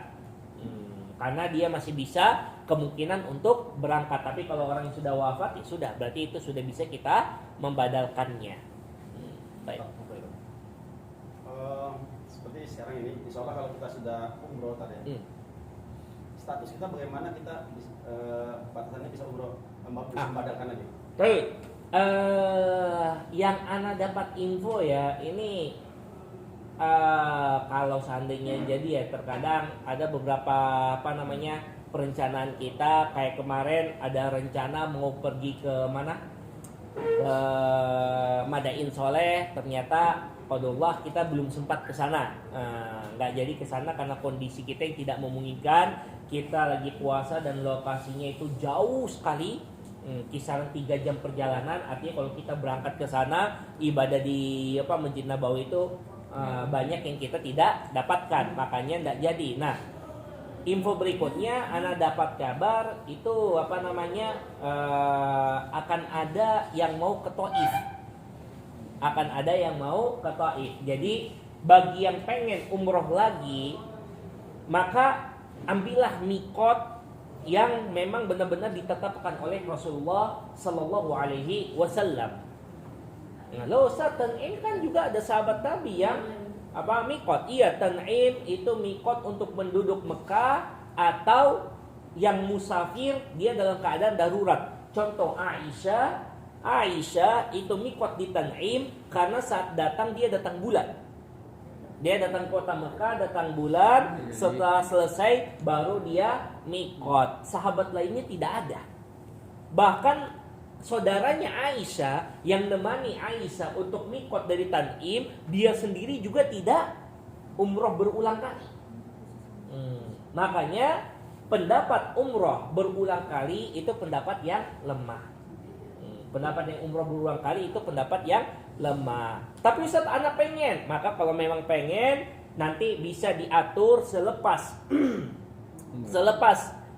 karena dia masih bisa kemungkinan untuk berangkat. Tapi kalau orang yang sudah wafat, ya sudah, berarti itu sudah bisa kita membadalkannya. Baik. Seperti sekarang ini, insya Allah kalau kita sudah umroh tadi, status kita bagaimana, kita batasannya bisa umroh, membadalkan lagi. Baik. Yang ana dapat info ya, ini kalau seandainya jadi ya, terkadang ada beberapa perencanaan kita, kayak kemarin ada rencana mau pergi ke mana, ke Madain Soleh, ternyata qadarullah kita belum sempat ke sana. Nggak jadi ke sana karena kondisi kita yang tidak memungkinkan. Kita lagi puasa dan lokasinya itu jauh sekali, kisaran 3 jam perjalanan. Artinya kalau kita berangkat ke sana, ibadah di Masjid Nabawi itu banyak yang kita tidak dapatkan, makanya nggak jadi. Nah, info berikutnya, ana dapat kabar itu akan ada yang mau ke Taif. Jadi bagi yang pengen umroh lagi, maka ambillah mikot yang memang benar-benar ditetapkan oleh Rasulullah Sallallahu Alaihi Wasallam. Nah, Ustaz, Tan'im kan juga ada sahabat Nabi yang mikot. Iya, Tan'im itu mikot untuk penduduk Mekah atau yang musafir, dia dalam keadaan darurat. Contoh Aisyah itu mikot di Tan'im karena saat datang dia datang bulan. Dia datang kota Mekah, datang bulan, setelah selesai baru dia mikot. Sahabat lainnya tidak ada. Bahkan saudaranya Aisyah yang nemani Aisyah untuk mikot dari Tan'im, dia sendiri juga tidak umroh berulang kali. Makanya pendapat umroh berulang kali itu pendapat yang lemah. Pendapat yang umroh berulang kali itu pendapat yang lemah. Tapi Ustaz, anak pengen, maka kalau memang pengen, nanti bisa diatur selepas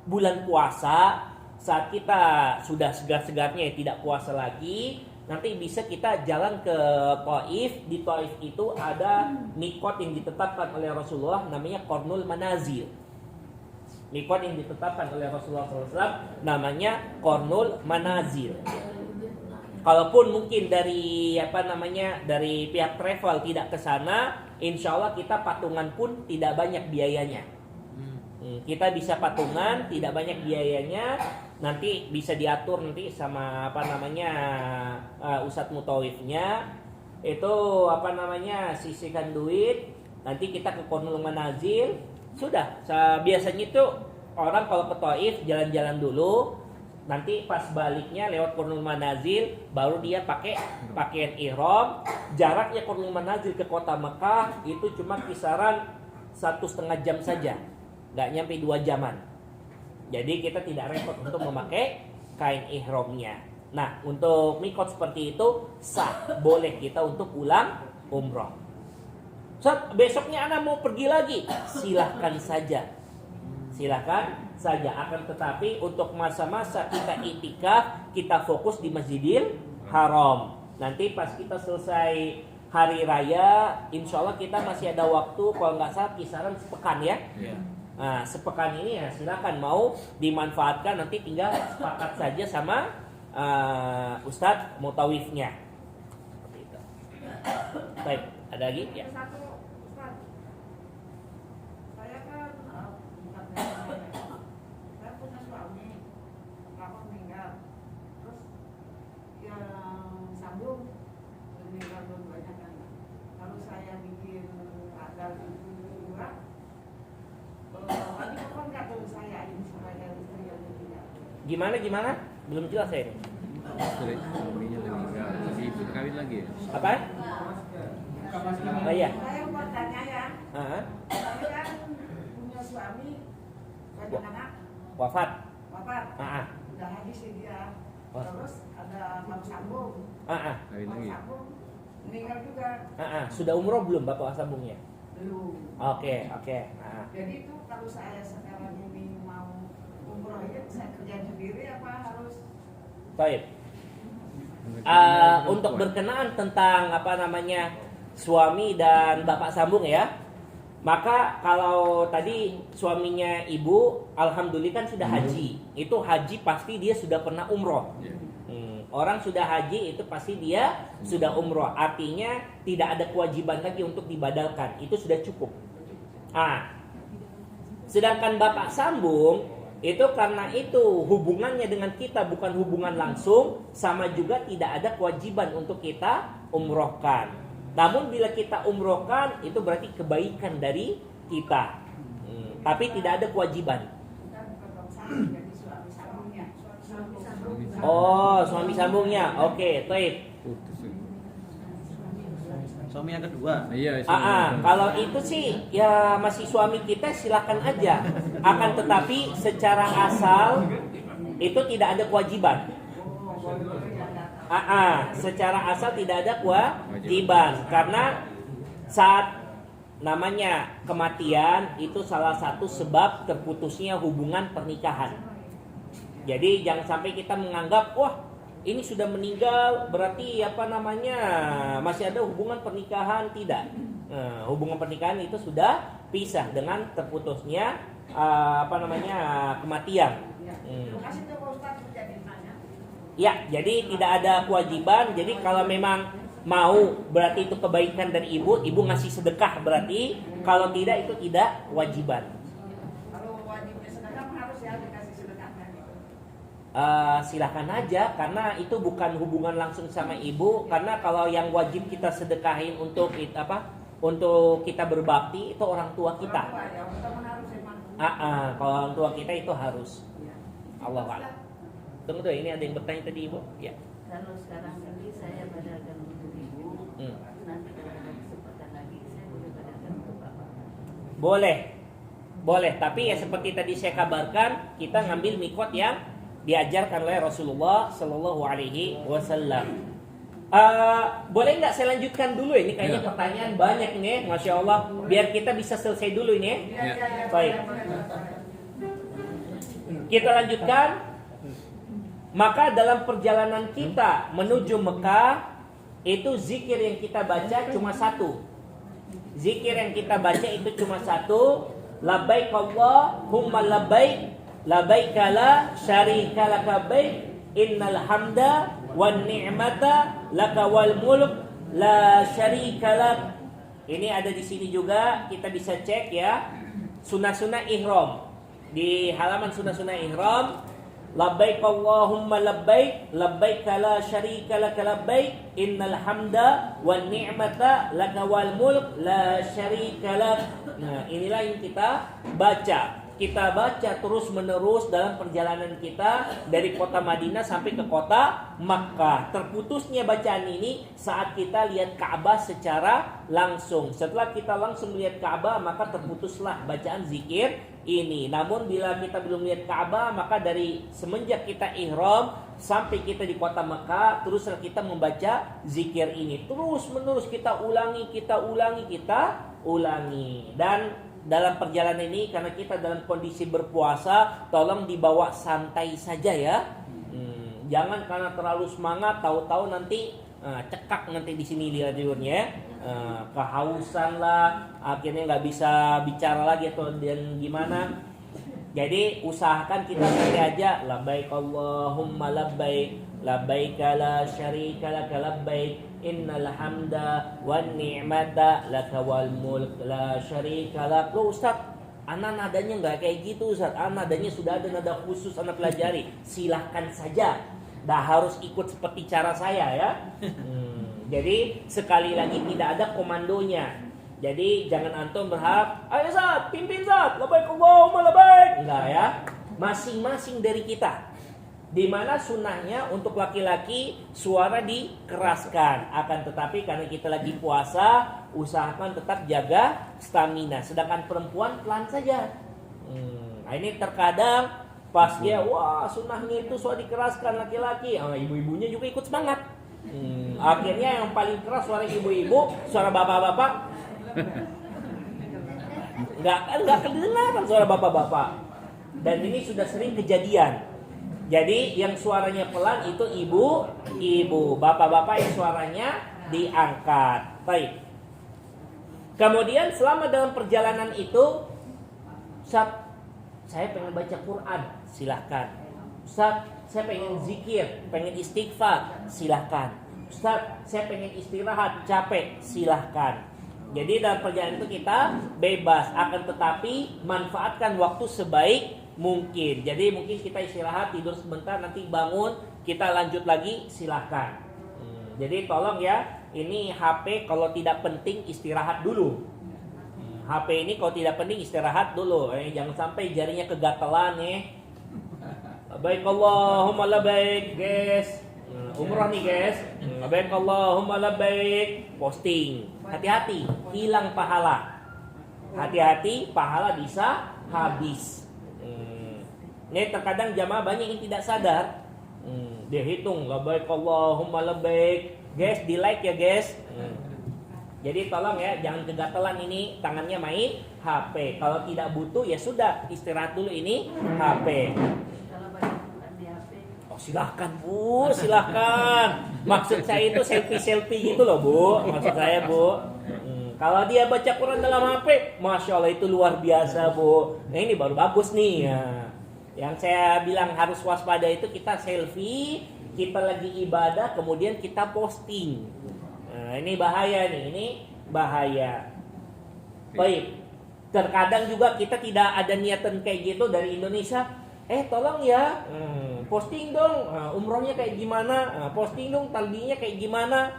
bulan puasa, saat kita sudah segar-segarnya tidak puasa lagi, nanti bisa kita jalan ke Taif. Di Taif itu ada mikot yang ditetapkan oleh Rasulullah, namanya Qarnul Manazil. Mikot yang ditetapkan oleh Rasulullah SAW namanya Qarnul Manazil. Kalaupun mungkin dari pihak travel tidak ke sana, insya Allah kita patungan pun tidak banyak biayanya. Kita bisa patungan, tidak banyak biayanya. Nanti bisa diatur nanti sama Ustadz Mutawifnya. Itu sisihkan duit. Nanti kita ke Qarnul Manazil. Sudah. Biasanya itu orang kalau ke Taif jalan-jalan dulu. Nanti pas baliknya lewat Qarnul Manazil, baru dia pakai pakaian ihram. Jaraknya Qarnul Manazil ke kota Mekah itu cuma kisaran 1,5 jam saja, nggak nyampe 2 jaman. Jadi kita tidak repot untuk memakai kain ihramnya. Nah, untuk mikot seperti itu sah, boleh kita untuk ulang umroh. Ustaz, besoknya anak mau pergi lagi, silahkan saja. Silahkan saja. Akan tetapi untuk masa-masa kita iktikaf, kita fokus di Masjidil Haram. Nanti pas kita selesai hari raya, insya Allah kita masih ada waktu, kalau nggak salah kisaran sepekan ya. Nah, sepekan ini ya silakan mau dimanfaatkan, nanti tinggal sepakat saja sama Ustadz mutawifnya. Seperti itu. Baik, ada lagi? Ya. Satu, Ustaz. Saya kan bukan saya punya suami, lama meninggal. Terus yang sambung meninggal dua-duanya kan. Lalu saya bikin ada dua. Ini kok nggak tahu saya ini sebagai istri yang tidak. Gimana? Belum jelas saya ini. Suaminya meninggal, tapi berkawin lagi ya? Apa? Oh iya. Saya buat tanya ya. Ah, Saya kan punya suami, banyak anak, wafat. wafat. Ah, Udah haji sih dia. Oh. Terus ada Bapak Sambung. Kawin Bapak lagi. Sambung meninggal juga. Sudah umroh belum Bapak sambungnya? Belum. Oke. Jadi itu kalau saya sekarang ini mau umroh ya, saya kerja sendiri apa harus? Baik. Untuk berkenaan tentang suami dan bapak sambung ya, maka kalau tadi suaminya ibu, alhamdulillah kan sudah haji, itu haji pasti dia sudah pernah umroh. Orang sudah haji itu pasti dia sudah umroh, artinya tidak ada kewajiban lagi untuk dibadalkan, itu sudah cukup. Sedangkan bapak sambung itu karena itu hubungannya dengan kita bukan hubungan langsung, sama juga tidak ada kewajiban untuk kita umrohkan. Namun bila kita umrohkan itu berarti kebaikan dari kita, tapi tidak ada kewajiban. Bukan Bapak Sambung, jadi suami sambungnya. Suami sambung. Oh, suami sambungnya. Oke, baik. Putus. Suami yang kedua. Iya, Kalau itu sih ya masih suami kita silahkan aja. Akan tetapi secara asal itu tidak ada kewajiban. Secara asal tidak ada kewajiban karena saat namanya kematian itu salah satu sebab terputusnya hubungan pernikahan. Jadi jangan sampai kita menganggap wah ini sudah meninggal berarti masih ada hubungan pernikahan. Tidak. Hubungan pernikahan itu sudah pisah dengan terputusnya kematian. Terima kasih tuh Pak Ustadz jadi nanya. Ya, jadi tidak ada kewajiban. Jadi kalau memang mau berarti itu kebaikan dari ibu ngasih sedekah berarti. Kalau tidak itu tidak kewajiban. Kalau wajibnya sedekah harus ya dikasih sedekahnya gitu. Silahkan aja karena itu bukan hubungan langsung sama ibu. Karena kalau yang wajib kita sedekahin untuk untuk kita berbakti itu orang tua kita. Orang tua ya, teman harus emang. Kalau orang tua kita itu harus. Allah a'lam. Tunggu tuh, ini ada yang bertanya tadi ibu. Ya. Kalau sekarang ini saya badalkan untuk ibu, nanti kalau ada kesempatan lagi saya boleh badalkan untuk bapak. Boleh. Tapi ya seperti tadi saya kabarkan, kita ngambil mikot yang diajarkan oleh Rasulullah Shallallahu Alaihi Wasallam. Boleh nggak saya lanjutkan dulu ini? Kayaknya pertanyaan banyak nih, masya Allah. Biar kita bisa selesai dulu ini. Baik. Kita lanjutkan. Maka dalam perjalanan kita menuju Mekah itu zikir yang kita baca cuma satu. Zikir yang kita baca itu cuma satu. Labbaik Allahumma labbaik, labbaik la syarika lak labbaik, innal hamda wan ni'mata laka wal mulk la syarika lak. Ini ada di sini juga, kita bisa cek ya. Sunah-sunah ihram. Di halaman sunah-sunah ihram, labbaik Allahumma labbaik, labbaik la syarika lak labbaik, innal hamda wan ni'mata laka wal mulk la syarika lak. Nah, inilah yang kita baca. kita baca terus menerus dalam perjalanan kita dari kota Madinah sampai ke kota Makkah. Terputusnya bacaan ini saat kita lihat Ka'bah secara langsung. Setelah kita langsung lihat Ka'bah, maka terputuslah bacaan zikir ini. Namun bila kita belum lihat Ka'bah, maka dari semenjak kita ihram sampai kita di kota Makkah, teruslah kita membaca zikir ini. Terus menerus kita ulangi. Dan dalam perjalanan ini, karena kita dalam kondisi berpuasa, tolong dibawa santai saja ya. Jangan karena terlalu semangat, tahu-tahu nanti cekak nanti di sini dia tidurnya, kehausan lah, akhirnya nggak bisa bicara lagi atau dan gimana. Jadi usahakan kita sekali aja, labbaik Allahumma labbaik, labbaik la syarika laka labbaik, innal hamda wan ni'mata laka wal mulk la syarika lak. Loh Ustaz, ana nadanya nggak kayak gitu Ustaz, ana nadanya sudah ada nada khusus ana pelajari. Silahkan saja, dah harus ikut seperti cara saya ya. Jadi sekali lagi tidak ada komandonya. Jadi jangan antum berharap, ayo Ustaz, pimpin Ustaz, labbaik Allahumma labbaik. Enggak ya. Masing-masing dari kita. Di mana sunnahnya untuk laki-laki suara dikeraskan. Akan tetapi karena kita lagi puasa, usahakan tetap jaga stamina. Sedangkan perempuan pelan saja. Nah, ini terkadang pas dia, wah sunnahnya itu suara dikeraskan laki-laki. Ibu-ibunya juga ikut semangat. Akhirnya yang paling keras suara ibu-ibu, suara bapak-bapak nggak kedengaran suara bapak-bapak. Dan ini sudah sering kejadian. Jadi yang suaranya pelan itu ibu, bapak-bapak yang suaranya diangkat. Baik. Kemudian selama dalam perjalanan itu, Ustaz, saya pengen baca Quran, silahkan. Ustaz, saya pengen zikir, pengen istighfar, silahkan. Ustaz, saya pengen istirahat, capek, silahkan. Jadi dalam perjalanan itu kita bebas, akan tetapi manfaatkan waktu sebaik mungkin. Jadi mungkin kita istirahat, tidur sebentar, nanti bangun, kita lanjut lagi, silahkan. Jadi tolong ya, ini HP kalau tidak penting istirahat dulu. HP ini kalau tidak penting istirahat dulu. Jangan sampai jarinya kegatelan ya. Labbaik Allahumma labbaik guys. Umrah nih guys. Labbaik Allahumma labbaik. Posting. Hati-hati, hilang pahala. Hati-hati, pahala bisa habis. Ini terkadang jamaah banyak yang tidak sadar. Dia hitung labbaik Allahumma labbaik. Guys, di like ya guys. Jadi tolong ya, jangan kegatelan ini tangannya main HP. Kalau tidak butuh ya sudah, istirahat dulu ini HP. Kalau banyak Quran di HP. Oh silahkan Bu, silahkan. Maksud saya itu selfie gitu loh Bu. Maksud saya Bu. Kalau dia baca Quran dalam HP, Masya Allah itu luar biasa Bu. Nah ini baru bagus nih ya. Yang saya bilang harus waspada itu kita selfie, kita lagi ibadah, kemudian kita posting. Nah ini bahaya nih, ini bahaya. Baik, terkadang juga kita tidak ada niatan kayak gitu dari Indonesia. Tolong ya, posting dong umrohnya kayak gimana, posting dong talbiyahnya kayak gimana.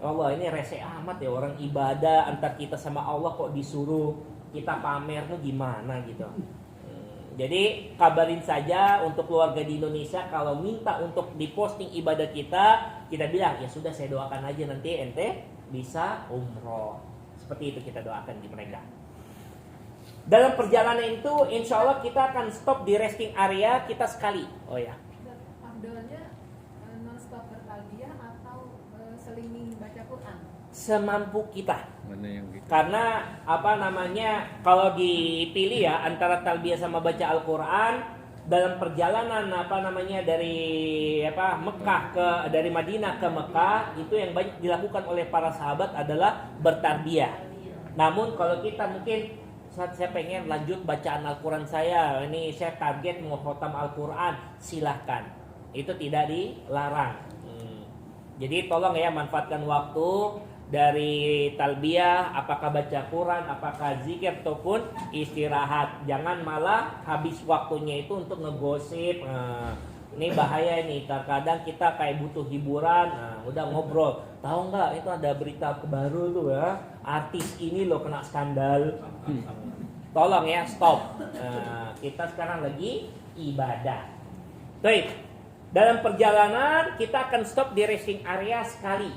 Allah ini rese amat ya, orang ibadah antar kita sama Allah kok disuruh kita pamer tuh gimana gitu. Jadi kabarin saja untuk keluarga di Indonesia, kalau minta untuk diposting ibadah kita bilang ya sudah saya doakan aja nanti ente bisa umroh. Seperti itu kita doakan di mereka. Dalam perjalanan itu insya Allah kita akan stop di resting area kita sekali. Oh ya. Abdulnya non-stop bertalbiyah atau selingi baca Quran? Semampu kita. Mana yang gitu? Karena kalau dipilih ya antara talbiyah sama baca Al-Quran dalam perjalanan dari Madinah ke Mekah, itu yang banyak dilakukan oleh para sahabat adalah bertalbiyah. Namun kalau kita mungkin saat saya pengen lanjut bacaan Al-Quran saya, ini saya target mau khatam Al-Quran, silahkan, itu tidak dilarang. Jadi tolong ya manfaatkan waktu dari talbiyah, apakah baca Quran, apakah zikir ataupun istirahat. Jangan malah habis waktunya itu untuk ngegosip. Ini bahaya nih, terkadang kita kayak butuh hiburan, udah ngobrol. Tahu nggak itu ada berita baru tuh ya, artis ini loh kena skandal. Tolong ya, stop. Kita sekarang lagi ibadah. Baik. Dalam perjalanan kita akan stop di resting area sekali.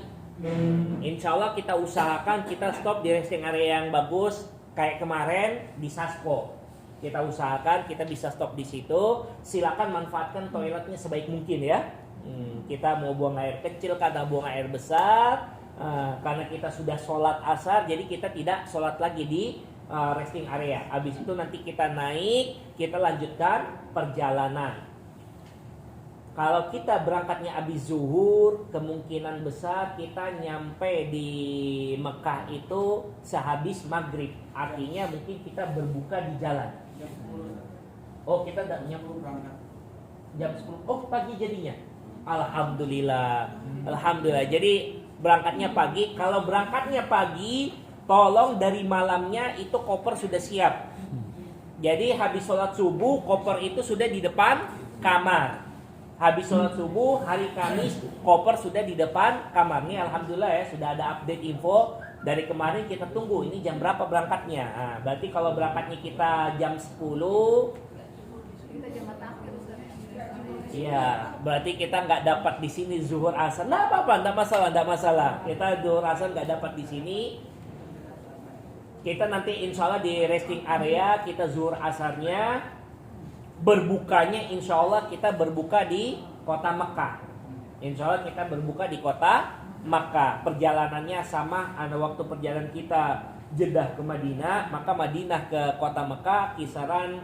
Insya Allah kita usahakan kita stop di resting area yang bagus. Kayak kemarin di Sasko. Kita usahakan kita bisa stop di situ. Silakan manfaatkan toiletnya sebaik mungkin ya. Kita mau buang air kecil, karena buang air besar. Karena kita sudah sholat asar, jadi kita tidak sholat lagi di resting area. Habis itu nanti kita naik, kita lanjutkan perjalanan. Kalau kita berangkatnya habis zuhur, kemungkinan besar kita nyampe di Mekah itu sehabis maghrib. Artinya mungkin kita berbuka di jalan. Oh, kita tidak nyampe berangkat jam 10. Oh, pagi jadinya. Alhamdulillah. Alhamdulillah. Jadi berangkatnya pagi. Kalau berangkatnya pagi, tolong dari malamnya itu koper sudah siap. Jadi habis sholat subuh, koper itu sudah di depan kamar. Habis sholat subuh, hari Kamis, koper sudah di depan kamar. Ini alhamdulillah ya, sudah ada update info. Dari kemarin kita tunggu, ini jam berapa berangkatnya. Nah, berarti kalau berangkatnya kita jam 10, Kita jam takhir, Ustaz. iya, berarti kita nggak dapat di sini zuhur asar. Nggak apa-apa, nggak masalah. Kita zuhur asar nggak dapat di sini. Kita nanti insya Allah di resting area kita zuhur asarnya, berbukanya insya Allah kita berbuka di kota Mekah. Insya Allah kita berbuka di kota Mekah. Perjalanannya sama, ada waktu perjalanan kita Jeddah ke Madinah, maka Madinah ke kota Mekah kisaran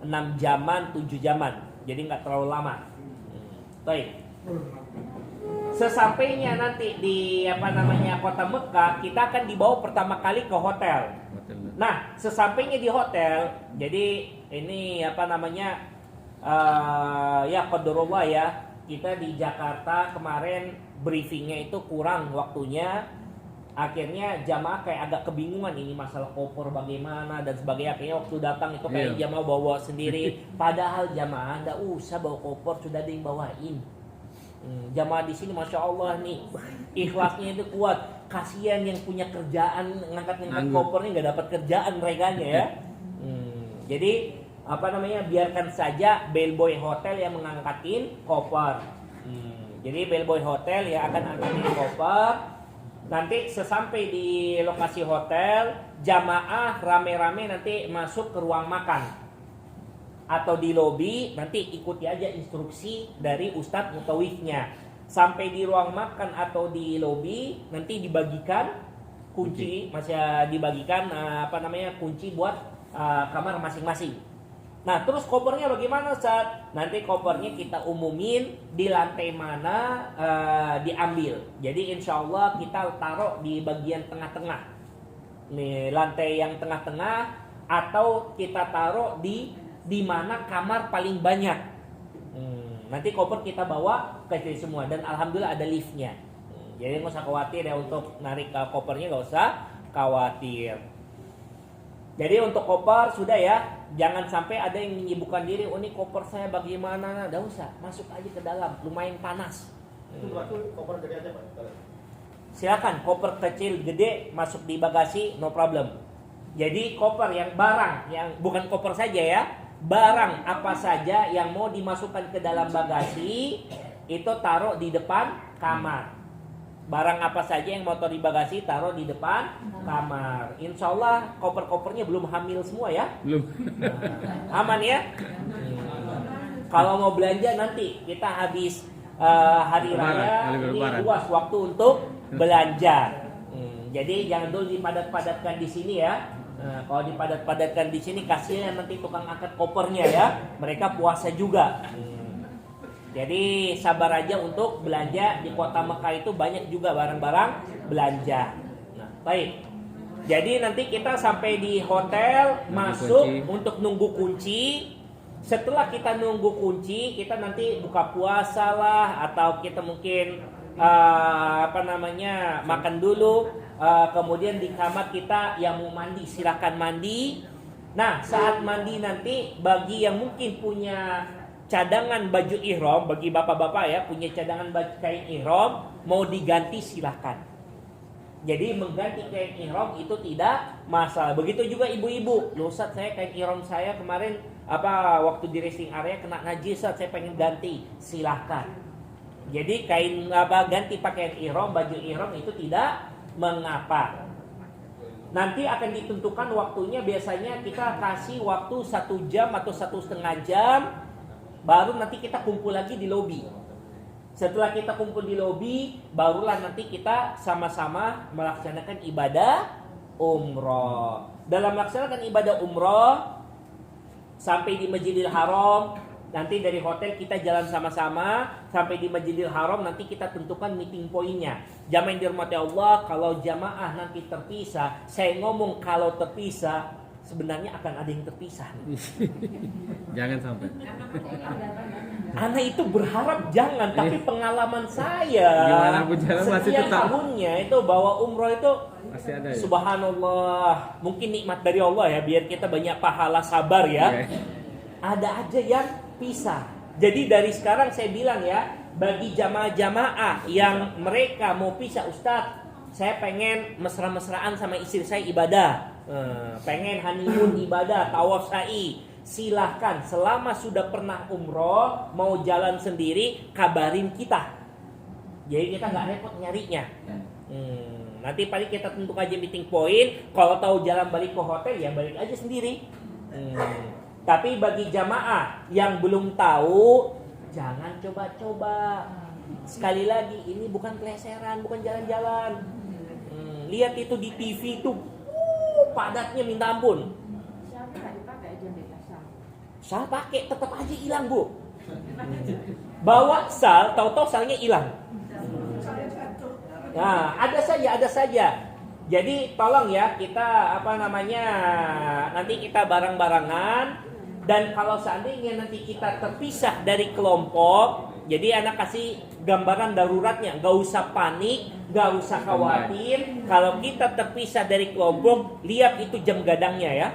6 jaman, 7 jaman. Jadi nggak terlalu lama. Baik. Sesampainya nanti di kota Mekah, kita akan dibawa pertama kali ke hotel. Nah, sesampainya di hotel, jadi ini ya qadarullah ya, kita di Jakarta kemarin briefingnya itu kurang waktunya. Akhirnya jamaah kayak agak kebingungan ini masalah koper bagaimana dan sebagainya. Akhirnya waktu datang itu kayak jamaah bawa sendiri. Padahal jamaah nggak usah bawa koper, sudah ada yang bawain. Jamaah di sini masya Allah nih ikhlasnya itu kuat. Kasihan yang punya kerjaan ngangkat kopernya nggak dapat kerjaan mereka ya. Jadi biarkan saja bellboy hotel yang mengangkatin koper. Jadi bellboy hotel yang akan angkatin koper. Nanti sesampai di lokasi hotel, jamaah rame-rame nanti masuk ke ruang makan atau di lobi, nanti ikuti aja instruksi dari Ustadz Mutawifnya. Sampai di ruang makan atau di lobi, nanti dibagikan kunci, masih dibagikan kunci buat kamar masing-masing. Nah, terus kopernya bagaimana Ustaz? Nanti kopernya kita umumin di lantai mana diambil. Jadi insya Allah kita taruh di bagian tengah-tengah. Nih, lantai yang tengah-tengah atau kita taruh di mana kamar paling banyak. Nanti koper kita bawa ke sini semua dan alhamdulillah ada liftnya. Jadi nggak usah khawatir ya untuk narik kopernya, nggak usah khawatir. Jadi untuk koper sudah ya, jangan sampai ada yang menyibukkan diri, oh ini koper saya bagaimana, nggak usah, masuk aja ke dalam, lumayan panas. Itu berarti koper gede aja Pak? Silakan, koper kecil, gede, masuk di bagasi, no problem. Jadi koper yang barang, yang bukan koper saja ya, barang apa saja yang mau dimasukkan ke dalam bagasi, itu taruh di depan kamar. Barang apa saja yang motor di bagasi taruh di depan kamar. Insya Allah koper-kopernya belum hamil semua ya. Belum. Aman ya. Kalau mau belanja nanti kita habis hari raya ini luas waktu untuk belanja. Jadi jangan dulu dipadat-padatkan di sini ya. Kalau dipadat-padatkan di sini kasihan nanti tukang angkat kopernya ya. Mereka puasa juga. Jadi sabar aja untuk belanja di kota Mekah itu banyak juga barang-barang belanja. Nah, baik. Jadi nanti kita sampai di hotel, masuk untuk nunggu kunci. Setelah kita nunggu kunci, kita nanti buka puasa lah atau kita mungkin makan dulu. Kemudian di kamar kita yang mau mandi silakan mandi. Nah, saat mandi nanti bagi yang mungkin punya cadangan baju ihram, bagi bapak-bapak ya punya cadangan baju kain ihram mau diganti silahkan. Jadi mengganti kain ihram itu tidak masalah. Begitu juga ibu-ibu. Loh Ustaz, saya kain ihram saya kemarin waktu di resting area kena najis, Ustaz, saya pengen ganti. Silahkan. Jadi ganti pakaian ihram, baju ihram itu tidak mengapa. Nanti akan ditentukan waktunya, biasanya kita kasih waktu 1 jam atau 1,5 jam, baru nanti kita kumpul lagi di lobi. Setelah kita kumpul di lobi, barulah nanti kita sama-sama melaksanakan ibadah umroh. Dalam melaksanakan ibadah umroh, sampai di Masjidil Haram, nanti dari hotel kita jalan sama-sama sampai di Masjidil Haram, nanti kita tentukan meeting pointnya. Jamaah yang dirahmati Allah, kalau jamaah nanti terpisah, saya ngomong kalau terpisah, sebenarnya akan ada yang terpisah. Jangan sampai. Anak itu berharap jangan, tapi pengalaman saya Gimana pun jalan masih sekian tetap. tahunnya itu bawa umroh itu Pasti ada ya. subhanallah, mungkin nikmat dari Allah ya, biar kita banyak pahala sabar ya. Ada aja yang pisah. Jadi dari sekarang saya bilang ya, bagi jamaah-jamaah yang mereka mau pisah, Ustadz, saya pengen mesra-mesraan sama istri saya ibadah, pengen honeymoon ibadah, tawaf sa'i, silahkan. Selama sudah pernah umroh, mau jalan sendiri, kabarin kita. Jadi kita nggak repot nyarinya. Nanti paling kita tentukan aja meeting point. Kalau tahu jalan balik ke hotel, ya balik aja sendiri. Tapi bagi jamaah yang belum tahu, jangan coba-coba. Sekali lagi, ini bukan keleseran, bukan jalan-jalan. Lihat itu di TV itu, padatnya minta ampun. Siapa nggak dipakai aja di tasnya? Saya pakai, tetap aja hilang, Bu. Bawa sal, tahu-tahu salnya hilang. Nah, ada saja. Jadi tolong ya, kita nanti kita bareng-barengan. Dan kalau seandainya nanti kita terpisah dari kelompok, jadi anak kasih gambaran daruratnya, gak usah panik, gak usah khawatir. Kalau kita terpisah dari kelompok, lihat itu jam gadangnya ya.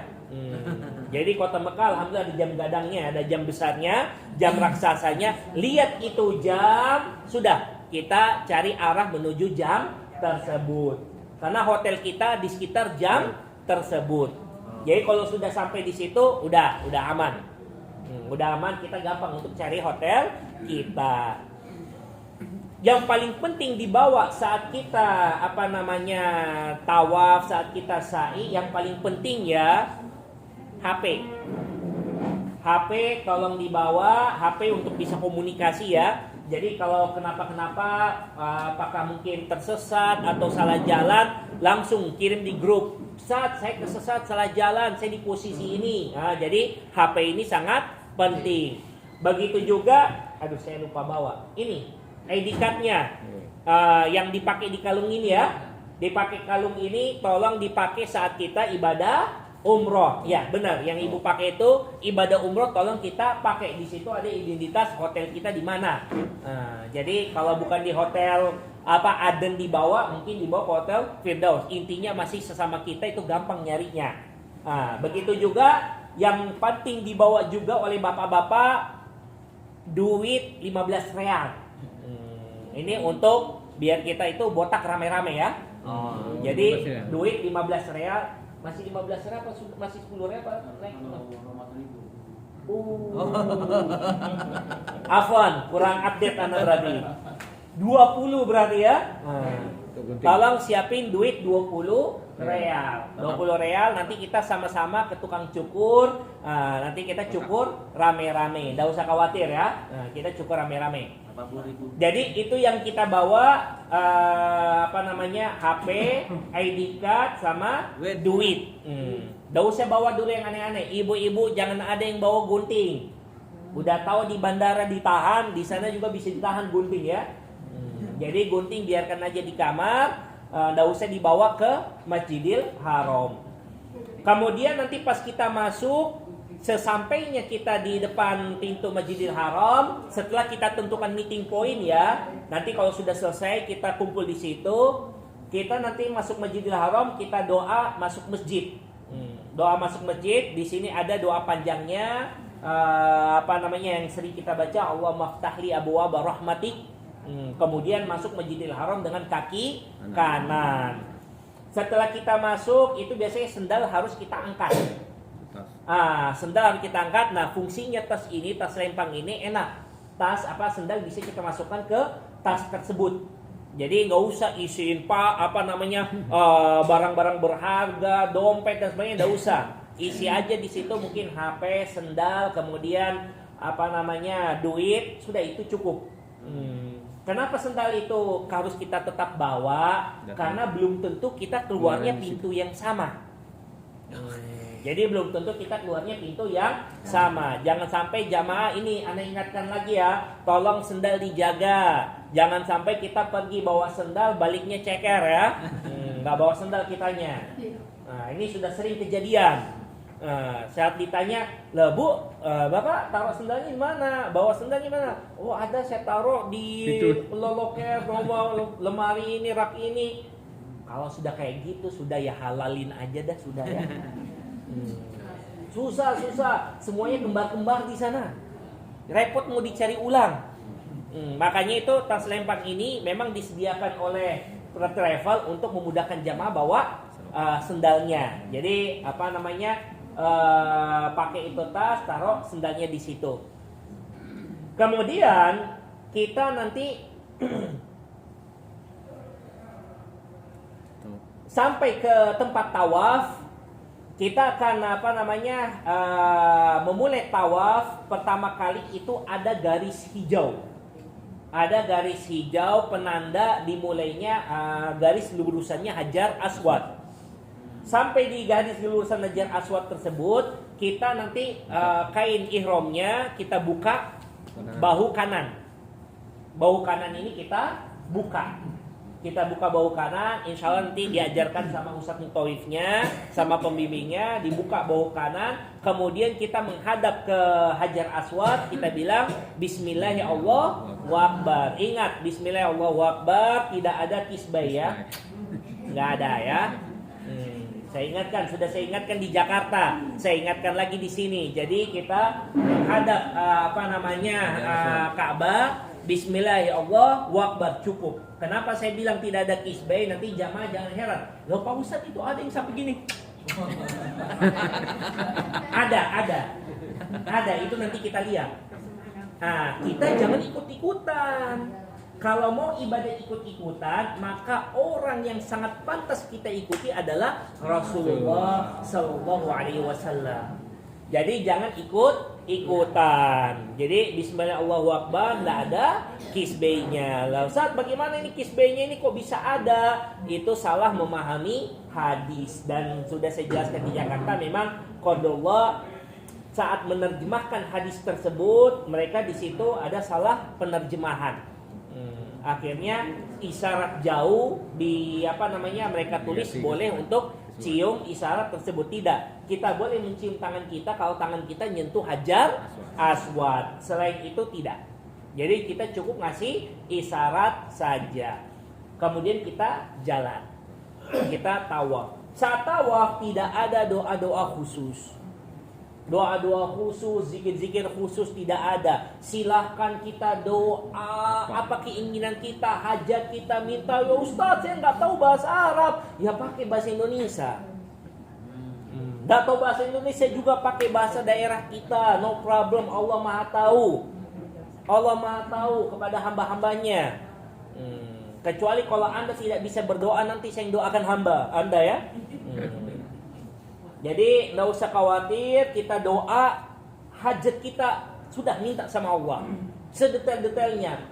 Jadi Kota Mekah alhamdulillah ada jam gadangnya, ada jam besarnya, jam raksasanya. Lihat itu jam, sudah kita cari arah menuju jam tersebut. Karena hotel kita di sekitar jam tersebut. Jadi kalau sudah sampai di situ udah aman. Udah aman, kita gampang untuk cari hotel kita. Yang paling penting dibawa saat kita tawaf, saat kita sa'i, yang paling penting ya HP. HP tolong dibawa, HP untuk bisa komunikasi ya. Jadi kalau kenapa-kenapa, apakah mungkin tersesat atau salah jalan, langsung kirim di grup. Saat saya tersesat, salah jalan, saya di posisi ini. Nah, jadi HP ini sangat penting. Begitu juga, saya lupa bawa. Ini ID card-nya yang dipakai di kalung ini ya. Dipakai kalung ini, tolong dipakai saat kita ibadah umroh. Ya benar, yang ibu pakai itu ibadah umroh, tolong kita pakai. Di situ ada identitas hotel kita di mana. Jadi kalau bukan di hotel Aden dibawa, mungkin dibawa ke hotel Firdaus. Intinya masih sesama kita, itu gampang nyarinya. Begitu juga yang penting dibawa juga oleh bapak-bapak, duit 15 real. Ini untuk biar kita itu botak rame-rame ya. Jadi duit 15 real. Masih 15 real apa masih 10 real apa naik? Afwan, kurang update Anda berarti. 20 berarti ya. Tolong siapin duit 20 real. 20 real nanti kita sama-sama ke tukang cukur. Nanti kita cukur rame-rame. Enggak usah khawatir ya. Kita cukur rame-rame. Jadi itu yang kita bawa HP, ID card sama duit. Enggak usah bawa dulu yang aneh-aneh. Ibu-ibu jangan ada yang bawa gunting. Udah tahu di bandara ditahan, di sana juga bisa ditahan gunting ya. Jadi gunting biarkan aja di kamar, enggak usah dibawa ke Masjidil Haram. Kemudian nanti pas kita masuk, sesampainya kita di depan pintu Masjidil Haram, setelah kita tentukan meeting point ya, nanti kalau sudah selesai kita kumpul di situ, kita nanti masuk Masjidil Haram, kita doa masuk masjid. Doa masuk masjid, di sini ada doa panjangnya, yang sering kita baca, Allahumma ftahli abwaaba rahmatik. Kemudian masuk Masjidil Haram dengan kaki kanan. Setelah kita masuk itu biasanya sendal harus kita angkat. Sendal harus kita angkat. Nah, fungsinya tas ini, tas lempang ini enak. Sendal bisa kita masukkan ke tas tersebut. Jadi nggak usah isiin barang-barang berharga, dompet dan sebagainya, nggak usah. Isi aja di situ mungkin HP, sendal, kemudian duit, sudah itu cukup. Kenapa sendal itu harus kita tetap bawa? Karena belum tentu kita keluarnya pintu yang sama. Jadi belum tentu kita keluarnya pintu yang sama. Jangan sampai jamaah ini, Anda ingatkan lagi ya, tolong sendal dijaga. Jangan sampai kita pergi bawa sendal, baliknya ceker ya. Nggak bawa sendal kitanya. Nah, ini sudah sering kejadian. Saat ditanya, lah Bu, Bapak taruh sendalnya di mana? Bawa sendalnya mana? Oh ada, saya taruh di loker, lemari ini, rak ini. Kalau sudah kayak gitu, sudah ya halalin aja dah, sudah ya. Susah, semuanya kembar-kembar di sana. Repot mau dicari ulang. Makanya itu tas lempang ini memang disediakan oleh travel untuk memudahkan jamaah bawa sendalnya. Jadi pakai itu tas, taruh sendalnya di situ. Kemudian kita nanti sampai ke tempat tawaf, kita akan memulai tawaf. Pertama kali itu ada garis hijau. Ada garis hijau penanda dimulainya garis lurusannya Hajar Aswad. Sampai di garis lurusan Hajar Aswad tersebut, kita nanti kain ihramnya kita buka bahu kanan. Bahu kanan ini kita buka. Kita buka bahu kanan, insya Allah nanti diajarkan sama Ustadz Mutawifnya, sama pembimbingnya, dibuka bahu kanan, kemudian kita menghadap ke Hajar Aswad, kita bilang Bismillahirrahmanirrahim Akbar. Ingat, Bismillahirrahmanirrahim Akbar, tidak ada kisbay ya, nggak ada ya. Sudah saya ingatkan di Jakarta, saya ingatkan lagi di sini. Jadi kita menghadap Ka'bah, Bismillahirrahmanirrahim Akbar, cukup. Kenapa saya bilang tidak ada kisbay? Nanti jamaah jangan heran. Loh Pak Ustadz, itu ada yang sampai gini. Ada, itu nanti kita lihat. Nah, kita jangan ikut-ikutan. Kalau mau ibadah ikut-ikutan, maka orang yang sangat pantas kita ikuti adalah Rasulullah Sallallahu Alaihi Wasallam. Jadi jangan ikut-ikutan. Jadi Bismillahirrahmanirrahim, tidak ada kisbainya. Lalu Ustaz, bagaimana ini kisbainya ini kok bisa ada? Itu salah memahami hadis. Dan sudah saya jelaskan di Jakarta, memang qadullah saat menerjemahkan hadis tersebut, mereka di situ ada salah penerjemahan. Akhirnya isyarat jauh di mereka tulis boleh untuk cium isyarat tersebut. Tidak, kita boleh mencium tangan kita kalau tangan kita nyentuh Hajar Aswad. Selain itu tidak. Jadi kita cukup ngasih isyarat saja. Kemudian kita jalan, kita tawaf. Saat tawaf tidak ada doa-doa khusus. Doa-doa khusus, zikir-zikir khusus tidak ada. Silahkan kita doa apa keinginan kita, hajat kita, minta. Ya Ustaz, saya nggak tahu bahasa Arab. Ya pakai bahasa Indonesia. Nggak tahu bahasa Indonesia juga pakai bahasa daerah kita. No problem, Allah Maha Tahu. Allah Maha Tahu kepada hamba-hambanya. Kecuali kalau Anda tidak bisa berdoa, nanti saya doakan hamba Anda ya. Jadi nggak usah khawatir, kita doa hajat kita sudah minta sama Allah sedetail-detailnya.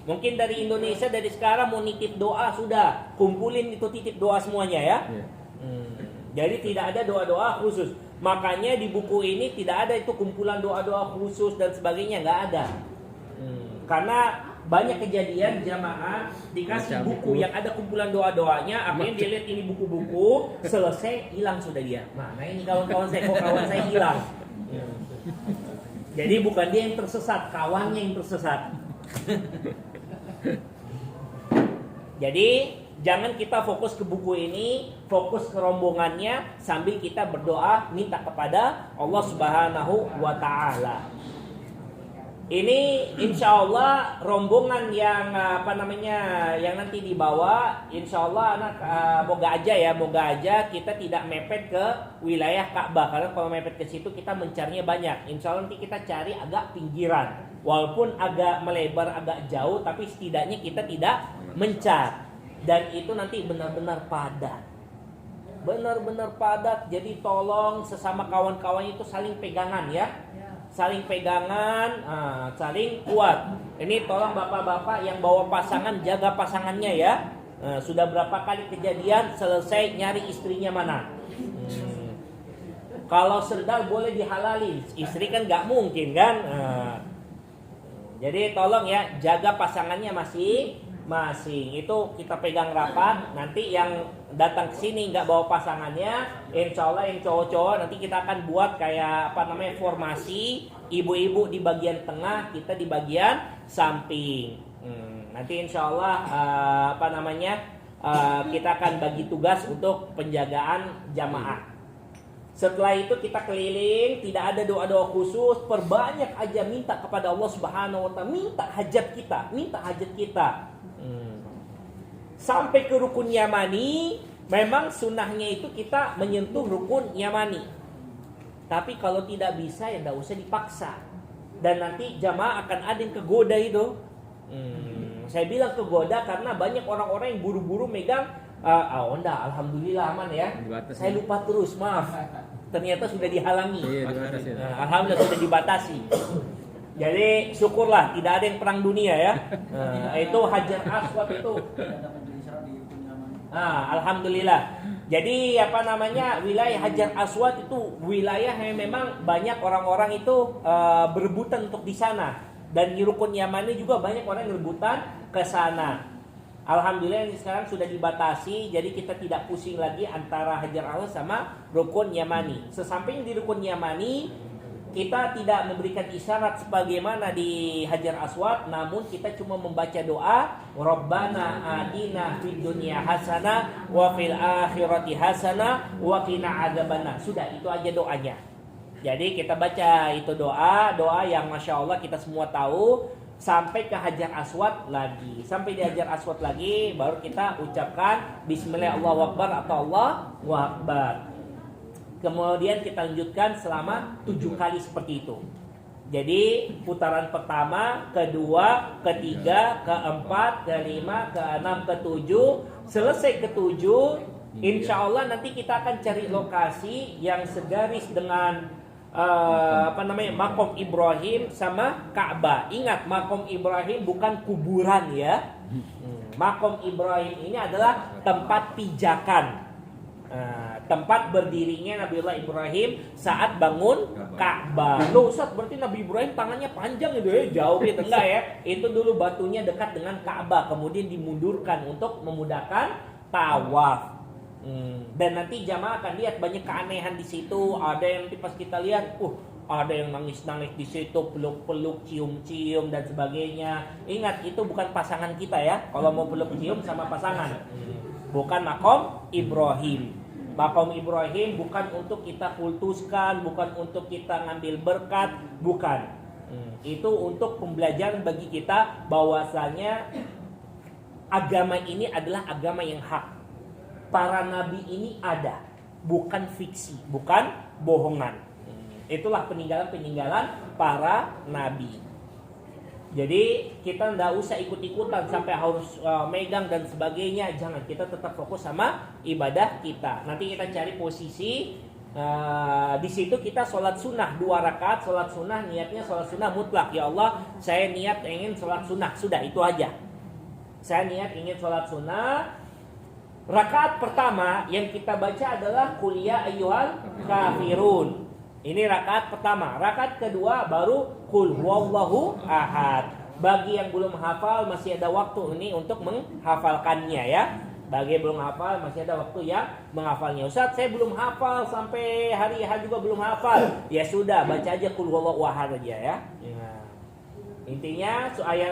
Mungkin dari Indonesia dari sekarang mau nitip doa sudah kumpulin itu titip doa semuanya ya. Jadi tidak ada doa-doa khusus. Makanya di buku ini tidak ada itu kumpulan doa-doa khusus dan sebagainya, nggak ada. Karena banyak kejadian jamaah dikasih buku yang ada kumpulan doa-doanya, akhirnya dia lihat ini buku-buku, selesai hilang sudah dia. Mana ini kawan-kawan saya hilang. Jadi bukan dia yang tersesat, kawannya yang tersesat. Jadi jangan kita fokus ke buku ini, fokus ke rombongannya sambil kita berdoa minta kepada Allah Subhanahu wa taala. Ini insya Allah rombongan yang yang nanti dibawa, insya Allah anak moga aja kita tidak mepet ke wilayah Ka'bah, karena kalau mepet ke situ kita mencarinya banyak. Insya Allah nanti kita cari agak pinggiran, walaupun agak melebar agak jauh, tapi setidaknya kita tidak mencar, dan itu nanti benar-benar padat. Jadi tolong sesama kawan-kawan itu saling pegangan ya. Saling pegangan, saling kuat. Ini tolong bapak-bapak yang bawa pasangan, jaga pasangannya ya. Sudah berapa kali kejadian selesai nyari istrinya mana. Kalau sendal boleh dihalalin, istri kan nggak mungkin kan. Jadi tolong ya, jaga pasangannya masing-masing. Itu kita pegang rapat. Nanti yang datang ke sini nggak bawa pasangannya, insya Allah yang cowok-cowok nanti kita akan buat kayak formasi. Ibu-ibu di bagian tengah, kita di bagian samping. Nanti insya Allah kita akan bagi tugas untuk penjagaan jamaah. Setelah itu kita keliling, tidak ada doa-doa khusus, perbanyak aja minta kepada Allah Subhanahu wa Ta'ala, minta hajat kita. Sampai ke rukun Yamani, memang sunnahnya itu kita menyentuh rukun Yamani. Tapi kalau tidak bisa ya tidak usah dipaksa. Dan nanti jamaah akan ada yang kegoda itu. Saya bilang kegoda karena banyak orang-orang yang buru-buru megang. Alhamdulillah aman ya. Saya lupa terus, maaf. Ternyata sudah dihalangi. Alhamdulillah sudah dibatasi. Jadi syukurlah tidak ada yang perang dunia ya. Itu Hajar Aswad itu. Alhamdulillah. Jadi wilayah Hajar Aswad itu wilayah yang memang banyak orang-orang itu berebutan untuk di sana, dan di rukun Yamani juga banyak orang yang berebutan ke sana. Alhamdulillah ini sekarang sudah dibatasi, jadi kita tidak pusing lagi antara Hajar Aswad sama rukun Yamani. Sesamping di rukun Yamani, kita tidak memberikan isyarat sebagaimana di Hajar Aswad, namun kita cuma membaca doa Rabbana atina fid dunya hasanah wa fil akhirati hasanah wa qina adzabannar. Sudah, itu aja doanya. Jadi kita baca itu doa yang Masya Allah kita semua tahu. Sampai ke Hajar Aswad lagi. Sampai di Hajar Aswad lagi baru kita ucapkan Bismillah Allahu Akbar atau Allahu Akbar. Kemudian kita lanjutkan selama 7 kali seperti itu. Jadi putaran pertama, kedua, ketiga, keempat, kelima, keenam, ketujuh. Selesai ketujuh, insya Allah nanti kita akan cari lokasi yang segaris dengan Makom Ibrahim sama Ka'bah. Ingat, Makom Ibrahim bukan kuburan ya. Makom Ibrahim ini adalah tempat pijakan. Tempat berdirinya Nabiullah Ibrahim saat bangun Ka'bah. Loh Ustaz, berarti Nabi Ibrahim tangannya panjang itu ya, jauh gitu enggak ya? Itu dulu batunya dekat dengan Ka'bah, kemudian dimundurkan untuk memudahkan tawaf. Dan nanti jamaah akan lihat banyak keanehan di situ. Ada yang nanti pas kita lihat, ada yang nangis-nangis di situ, peluk-peluk, cium-cium dan sebagainya. Ingat, itu bukan pasangan kita ya. Kalau mau peluk-cium sama pasangan, bukan Makom Ibrahim. Makom Ibrahim bukan untuk kita kultuskan, bukan untuk kita ngambil berkat, bukan. Itu untuk pembelajaran bagi kita bahwasanya agama ini adalah agama yang hak. Para nabi ini ada, bukan fiksi, bukan bohongan. Itulah peninggalan-peninggalan para nabi. Jadi kita tidak usah ikut-ikutan sampai harus megang dan sebagainya. Jangan, kita tetap fokus sama ibadah kita. Nanti kita cari posisi di situ kita sholat sunnah 2 rakaat. Sholat sunnah niatnya sholat sunnah mutlak. Ya Allah, saya niat ingin sholat sunnah. Sudah, itu aja. Saya niat ingin sholat sunnah. Rakaat pertama yang kita baca adalah Qul ya ayyuhal kafirun. Ini rakaat pertama. Rakaat kedua baru Qul huwallahu ahad. Bagi yang belum hafal masih ada waktu ini untuk menghafalkannya ya. Bagi yang belum hafal masih ada waktu yang menghafalnya. Ustaz, saya belum hafal sampai hari H juga belum hafal. Ya sudah, baca aja Qul huwallahu ahad aja ya. Intinya ayat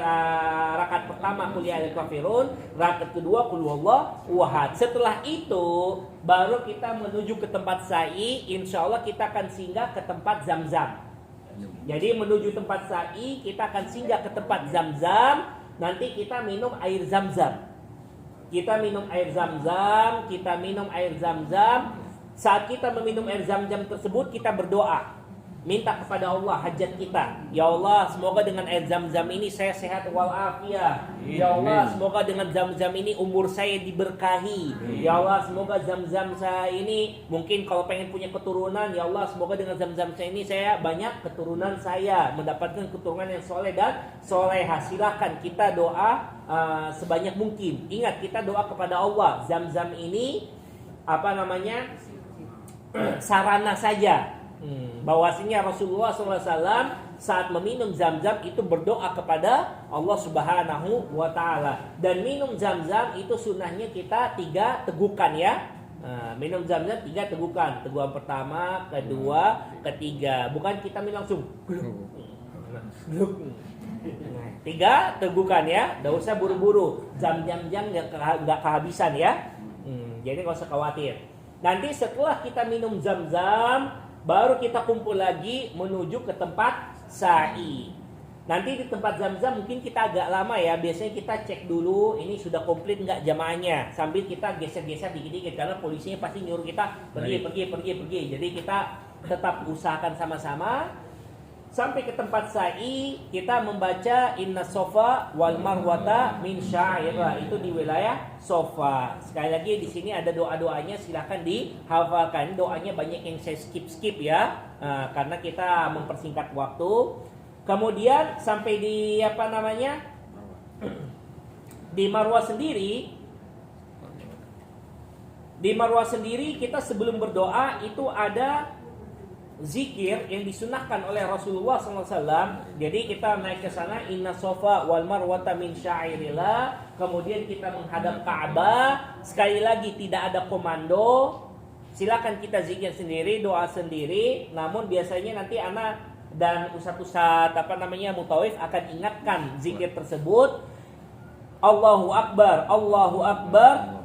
rakaat pertama Qul ya ayyuhal kafirun, rakaat kedua Qul huwallahu ahad. Setelah itu baru kita menuju ke tempat sa'i. Insyaallah kita akan singgah ke tempat Zam-Zam. Jadi menuju tempat sa'i, kita akan singgah ke tempat Zam-Zam. Nanti kita minum air Zam-Zam. Kita minum air Zam-Zam, kita minum air Zam-Zam. Saat kita meminum air Zam-Zam tersebut, kita berdoa. Minta kepada Allah hajat kita. Ya Allah, semoga dengan air Zam-Zam ini saya sehat walafiat. Ya Allah, semoga dengan Zam-Zam ini umur saya diberkahi. Ya Allah, semoga Zam-Zam saya ini, mungkin kalau pengen punya keturunan, ya Allah, semoga dengan Zam-Zam saya ini saya banyak keturunan saya, mendapatkan keturunan yang soleh dan solehah. Silakan kita doa sebanyak mungkin. Ingat, kita doa kepada Allah. Zam-Zam ini sarana saja. Bahwasanya Rasulullah SAW saat meminum Zam-Zam itu berdoa kepada Allah Subhanahu wa Ta'ala. Dan minum Zam-Zam itu sunnahnya kita 3 tegukan ya. Minum Zam-Zam 3 tegukan. Tegukan pertama, kedua, ketiga. Bukan kita minum langsung. 3 tegukan ya. Tidak usah buru-buru. Zam-Zam nggak kehabisan ya. Jadi nggak usah khawatir. Nanti setelah kita minum Zam-Zam, baru kita kumpul lagi menuju ke tempat sa'i. Nanti di tempat Zam-Zam mungkin kita agak lama ya. Biasanya kita cek dulu ini sudah komplit nggak jamaahnya. Sambil kita geser-geser dikit-dikit karena polisinya pasti nyuruh kita pergi. Jadi kita tetap usahakan sama-sama. Sampai ke tempat sa'i, kita membaca Inna Sofa wal Marwata min sya'irah. Itu di wilayah Sofa. Sekali lagi di sini ada doa-doanya, silahkan dihafalkan. Doanya banyak yang saya skip ya, karena kita mempersingkat waktu. Kemudian sampai di di Marwah sendiri. Di Marwah sendiri kita sebelum berdoa itu ada zikir yang disunahkan oleh Rasulullah SAW. Jadi kita naik ke sana, Inna Sofa wal Marwata min syairillah. Kemudian kita menghadap Ka'bah. Sekali lagi tidak ada komando. Silakan kita zikir sendiri, doa sendiri. Namun biasanya nanti anak dan ustaz-ustaz mutawif akan ingatkan zikir tersebut. Allahu Akbar, Allahu Akbar.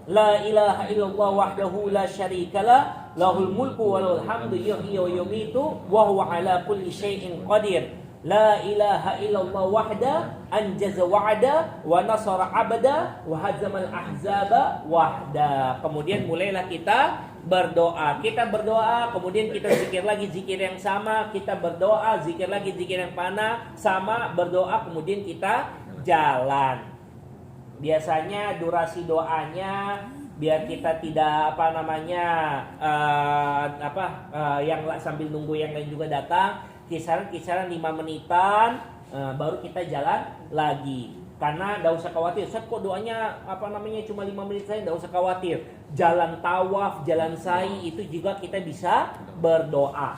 La ilaha illallah wahdahu la syarikalah, lahul mulku wa lahul hamdu yuhyi wa yumitu wa huwa ala kulli syai'in qadir. La ilaha illallah wahda anjaza wa'ada wa nasara 'abda wa hazamal ahzaba wahda. Kemudian mulailah kita berdoa. Kita berdoa, kemudian kita zikir lagi zikir yang sama, kita berdoa, zikir lagi zikir yang sama, berdoa, kemudian kita jalan. Biasanya durasi doanya biar kita tidak yang sambil nunggu yang lain juga datang, kisaran 5 menitan, baru kita jalan lagi. Karena enggak usah khawatir, Ustaz kok doanya cuma 5 menit saja, enggak usah khawatir. Jalan tawaf, jalan sa'i itu juga kita bisa berdoa.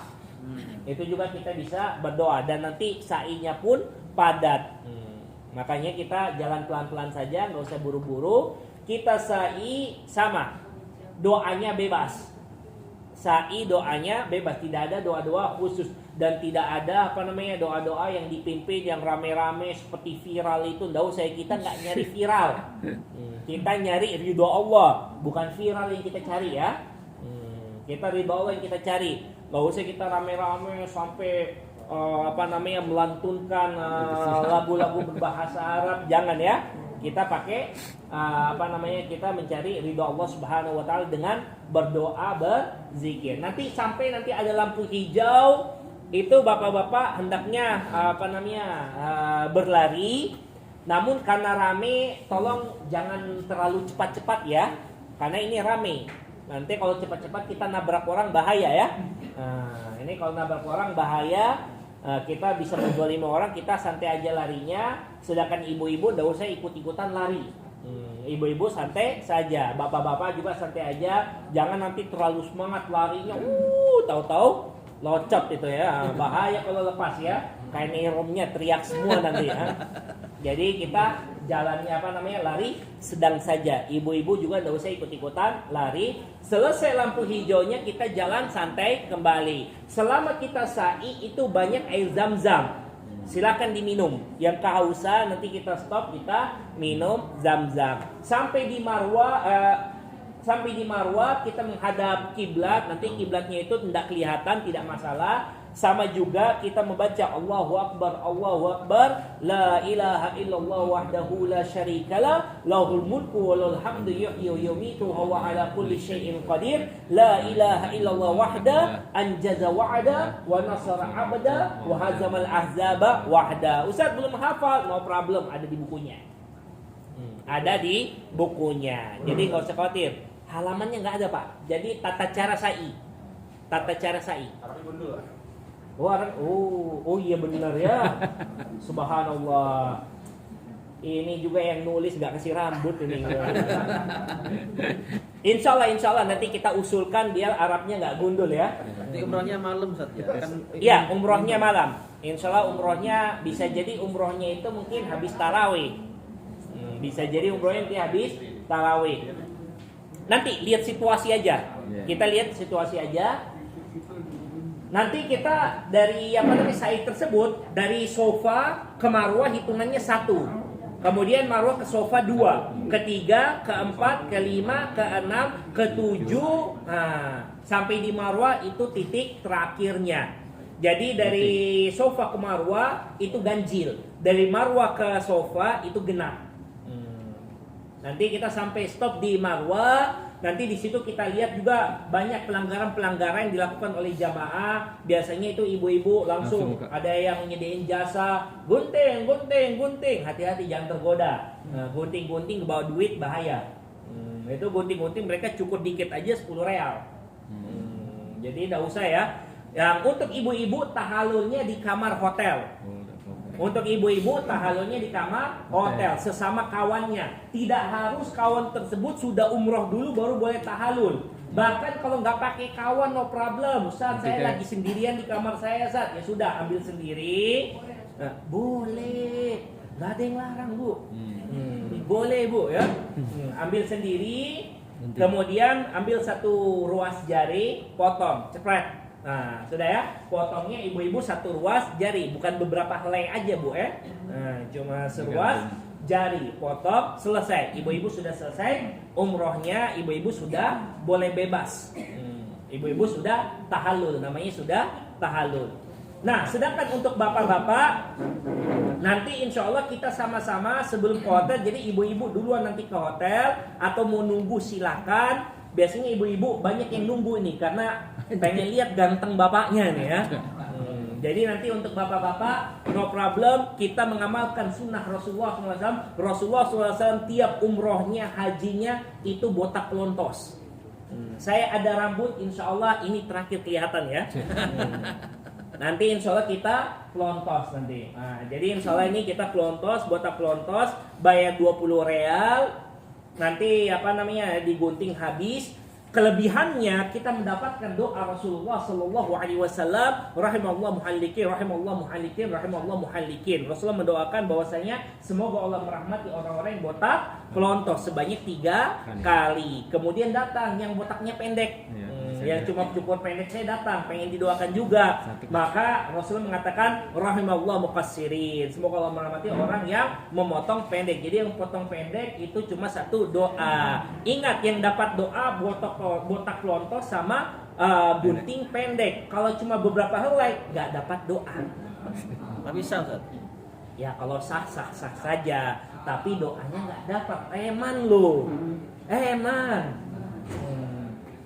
Itu juga kita bisa berdoa dan nanti sa'inya pun padat. Makanya kita jalan pelan-pelan saja, nggak usah buru-buru. Kita sa'i sama, doanya bebas. Sa'i doanya bebas, tidak ada doa-doa khusus dan tidak ada doa-doa yang dipimpin yang rame-rame seperti viral itu. Nggak usah, kita nggak nyari viral. Kita nyari ridho Allah, bukan viral yang kita cari ya. Kita ridho Allah yang kita cari. Nggak usah kita rame-rame sampai melantunkan lagu-lagu berbahasa Arab, jangan ya. Kita pakai kita mencari ridho Allah Subhanahu wa Ta'ala dengan berdoa, berzikir. Nanti sampai ada lampu hijau, itu bapak-bapak hendaknya berlari. Namun karena rame, tolong jangan terlalu cepat-cepat ya, karena ini rame. Nanti kalau cepat-cepat kita nabrak orang bahaya ya. Ini kalau nabrak orang bahaya. Kita bisa menzalimi orang, kita santai aja larinya. Sedangkan ibu-ibu tidak usah ikut-ikutan lari. Ibu-ibu santai saja, bapak-bapak juga santai aja. Jangan nanti terlalu semangat larinya. Tahu-tahu locot itu ya. Bahaya kalau lepas ya. Kayak neromnya teriak semua nanti ya. Jadi kita jalannya lari sedang saja. Ibu-ibu juga tidak usah ikut-ikutan lari. Selesai lampu hijaunya kita jalan santai kembali. Selama kita sa'i itu banyak air Zam-Zam. Silakan diminum. Yang kehausan nanti kita stop, kita minum Zam-Zam. Sampai di Marwah kita menghadap kiblat. Nanti kiblatnya itu tidak kelihatan, tidak masalah. Sama juga kita membaca Allahu Akbar, la ilaha illallah wahdahu la syarikalah, lahul mulku wa lahul hamdu yuhyi wa yumiitu wa huwa ala kulli syai'in qadir, la ilaha illallah wahda anjaza wa'ada wa nasara 'abda wa hazamal ahzaba wahda. Ustaz belum hafal, no problem, ada di bukunya. Ada di bukunya. Jadi enggak usah khawatir. Halamannya enggak ada, Pak. Jadi tata cara sa'i. Tapi gundul. Oh iya benar ya. Subhanallah. Ini juga yang nulis gak kasih rambut ini. Insya Allah nanti kita usulkan biar Arabnya gak gundul ya. Nanti umrohnya malam Ustaz ya. Kan Iya, umrohnya malam. Insya Allah umrohnya bisa jadi umrohnya itu mungkin habis tarawih. Bisa jadi umrohnya nanti habis tarawih. Nanti lihat situasi aja. Kita lihat situasi aja. Nanti kita dari sa'i tersebut, dari sofa ke marwah hitungannya 1. Kemudian marwah ke sofa 2, ketiga, keempat, kelima, keenam, ketujuh. Nah, sampai di marwah itu titik terakhirnya. Jadi dari sofa ke marwah itu ganjil, dari marwah ke sofa itu genap. Nanti kita sampai stop di marwah. Nanti di situ kita lihat juga banyak pelanggaran-pelanggaran yang dilakukan oleh jamaah. Biasanya itu ibu-ibu langsung ada yang nyediain jasa gunting. Hati-hati jangan tergoda. Gunting-gunting bawa duit bahaya. Itu gunting-gunting mereka cukup dikit aja 10 real. Jadi enggak usah ya. Yang untuk ibu-ibu tahalulnya di kamar hotel. Untuk ibu-ibu tahalulnya di kamar hotel sesama kawannya. Tidak harus kawan tersebut sudah umroh dulu baru boleh tahalul. Bahkan kalau nggak pakai kawan no problem. Ustaz saya lagi sendirian di kamar saya Ustaz. Ya sudah ambil sendiri. Nah, boleh. Nggak ada yang larang Bu. Boleh Bu ya. Ambil sendiri. Kemudian ambil satu ruas jari, potong, cepret. Nah, sudah ya, potongnya ibu-ibu satu ruas jari, bukan beberapa helai aja Bu ya. Nah, cuma seruas jari, potong, selesai. Ibu-ibu sudah selesai umrohnya, ibu-ibu sudah boleh bebas. Ibu-ibu sudah tahallul, namanya sudah tahallul. Nah, sedangkan untuk bapak-bapak, nanti insya Allah kita sama-sama sebelum ke hotel. Jadi ibu-ibu duluan nanti ke hotel, atau mau nunggu silakan. Biasanya ibu-ibu banyak yang nunggu nih karena pengen lihat ganteng bapaknya nih ya. Jadi nanti untuk bapak-bapak no problem, kita mengamalkan sunnah Rasulullah SAW. Rasulullah SAW tiap umrohnya, hajinya itu botak pelontos. Saya ada rambut, insya Allah ini terakhir kelihatan ya. Nanti insya Allah kita pelontos nanti. Nah, jadi insya Allah ini kita pelontos, botak pelontos, bayar 20 real. Nanti digunting habis. Kelebihannya kita mendapatkan doa Rasulullah Sallallahu Alaihi Wasallam, rahimallahu muhallikin, rahimallahu muhallikin, rahimallahu muhallikin. Rasulullah mendoakan bahwasanya semoga Allah merahmati orang-orang yang botak pelontos sebanyak 3 kali. Kemudian datang yang botaknya pendek, yang cuma cukur pendek, saya datang pengen didoakan juga. Maka Rasulullah mengatakan rahimallahu muqassirin, semoga Allah merahmati orang yang memotong pendek. Jadi yang potong pendek itu cuma satu doa. Ingat, yang dapat doa botak pelontos sama gunting pendek. Kalau cuma beberapa helai nggak dapat doa. Tapi sah Ustaz. Ya kalau sah saja, tapi doanya nggak dapat. Eman lo, eman.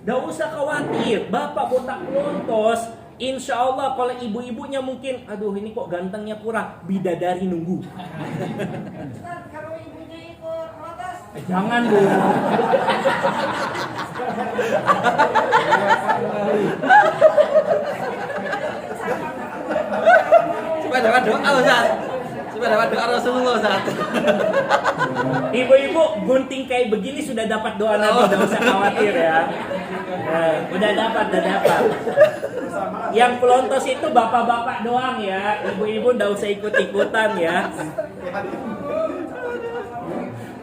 Nggak usah khawatir, bapak botak pelontos. Insya Allah kalau ibu-ibunya mungkin, aduh ini kok gantengnya kurang, bidadari nunggu. Ustaz, kalau ibunya ikut protes, Jangan Bu. Supaya dapat doa Ustaz. Supaya dapat doa Rasulullah Ustaz. Ibu-ibu gunting kayak begini sudah dapat doa Nabi, tidak usah khawatir ya. Udah dapat. Yang pelontos itu bapak-bapak doang ya, ibu-ibu tidak usah ikut-ikutan ya.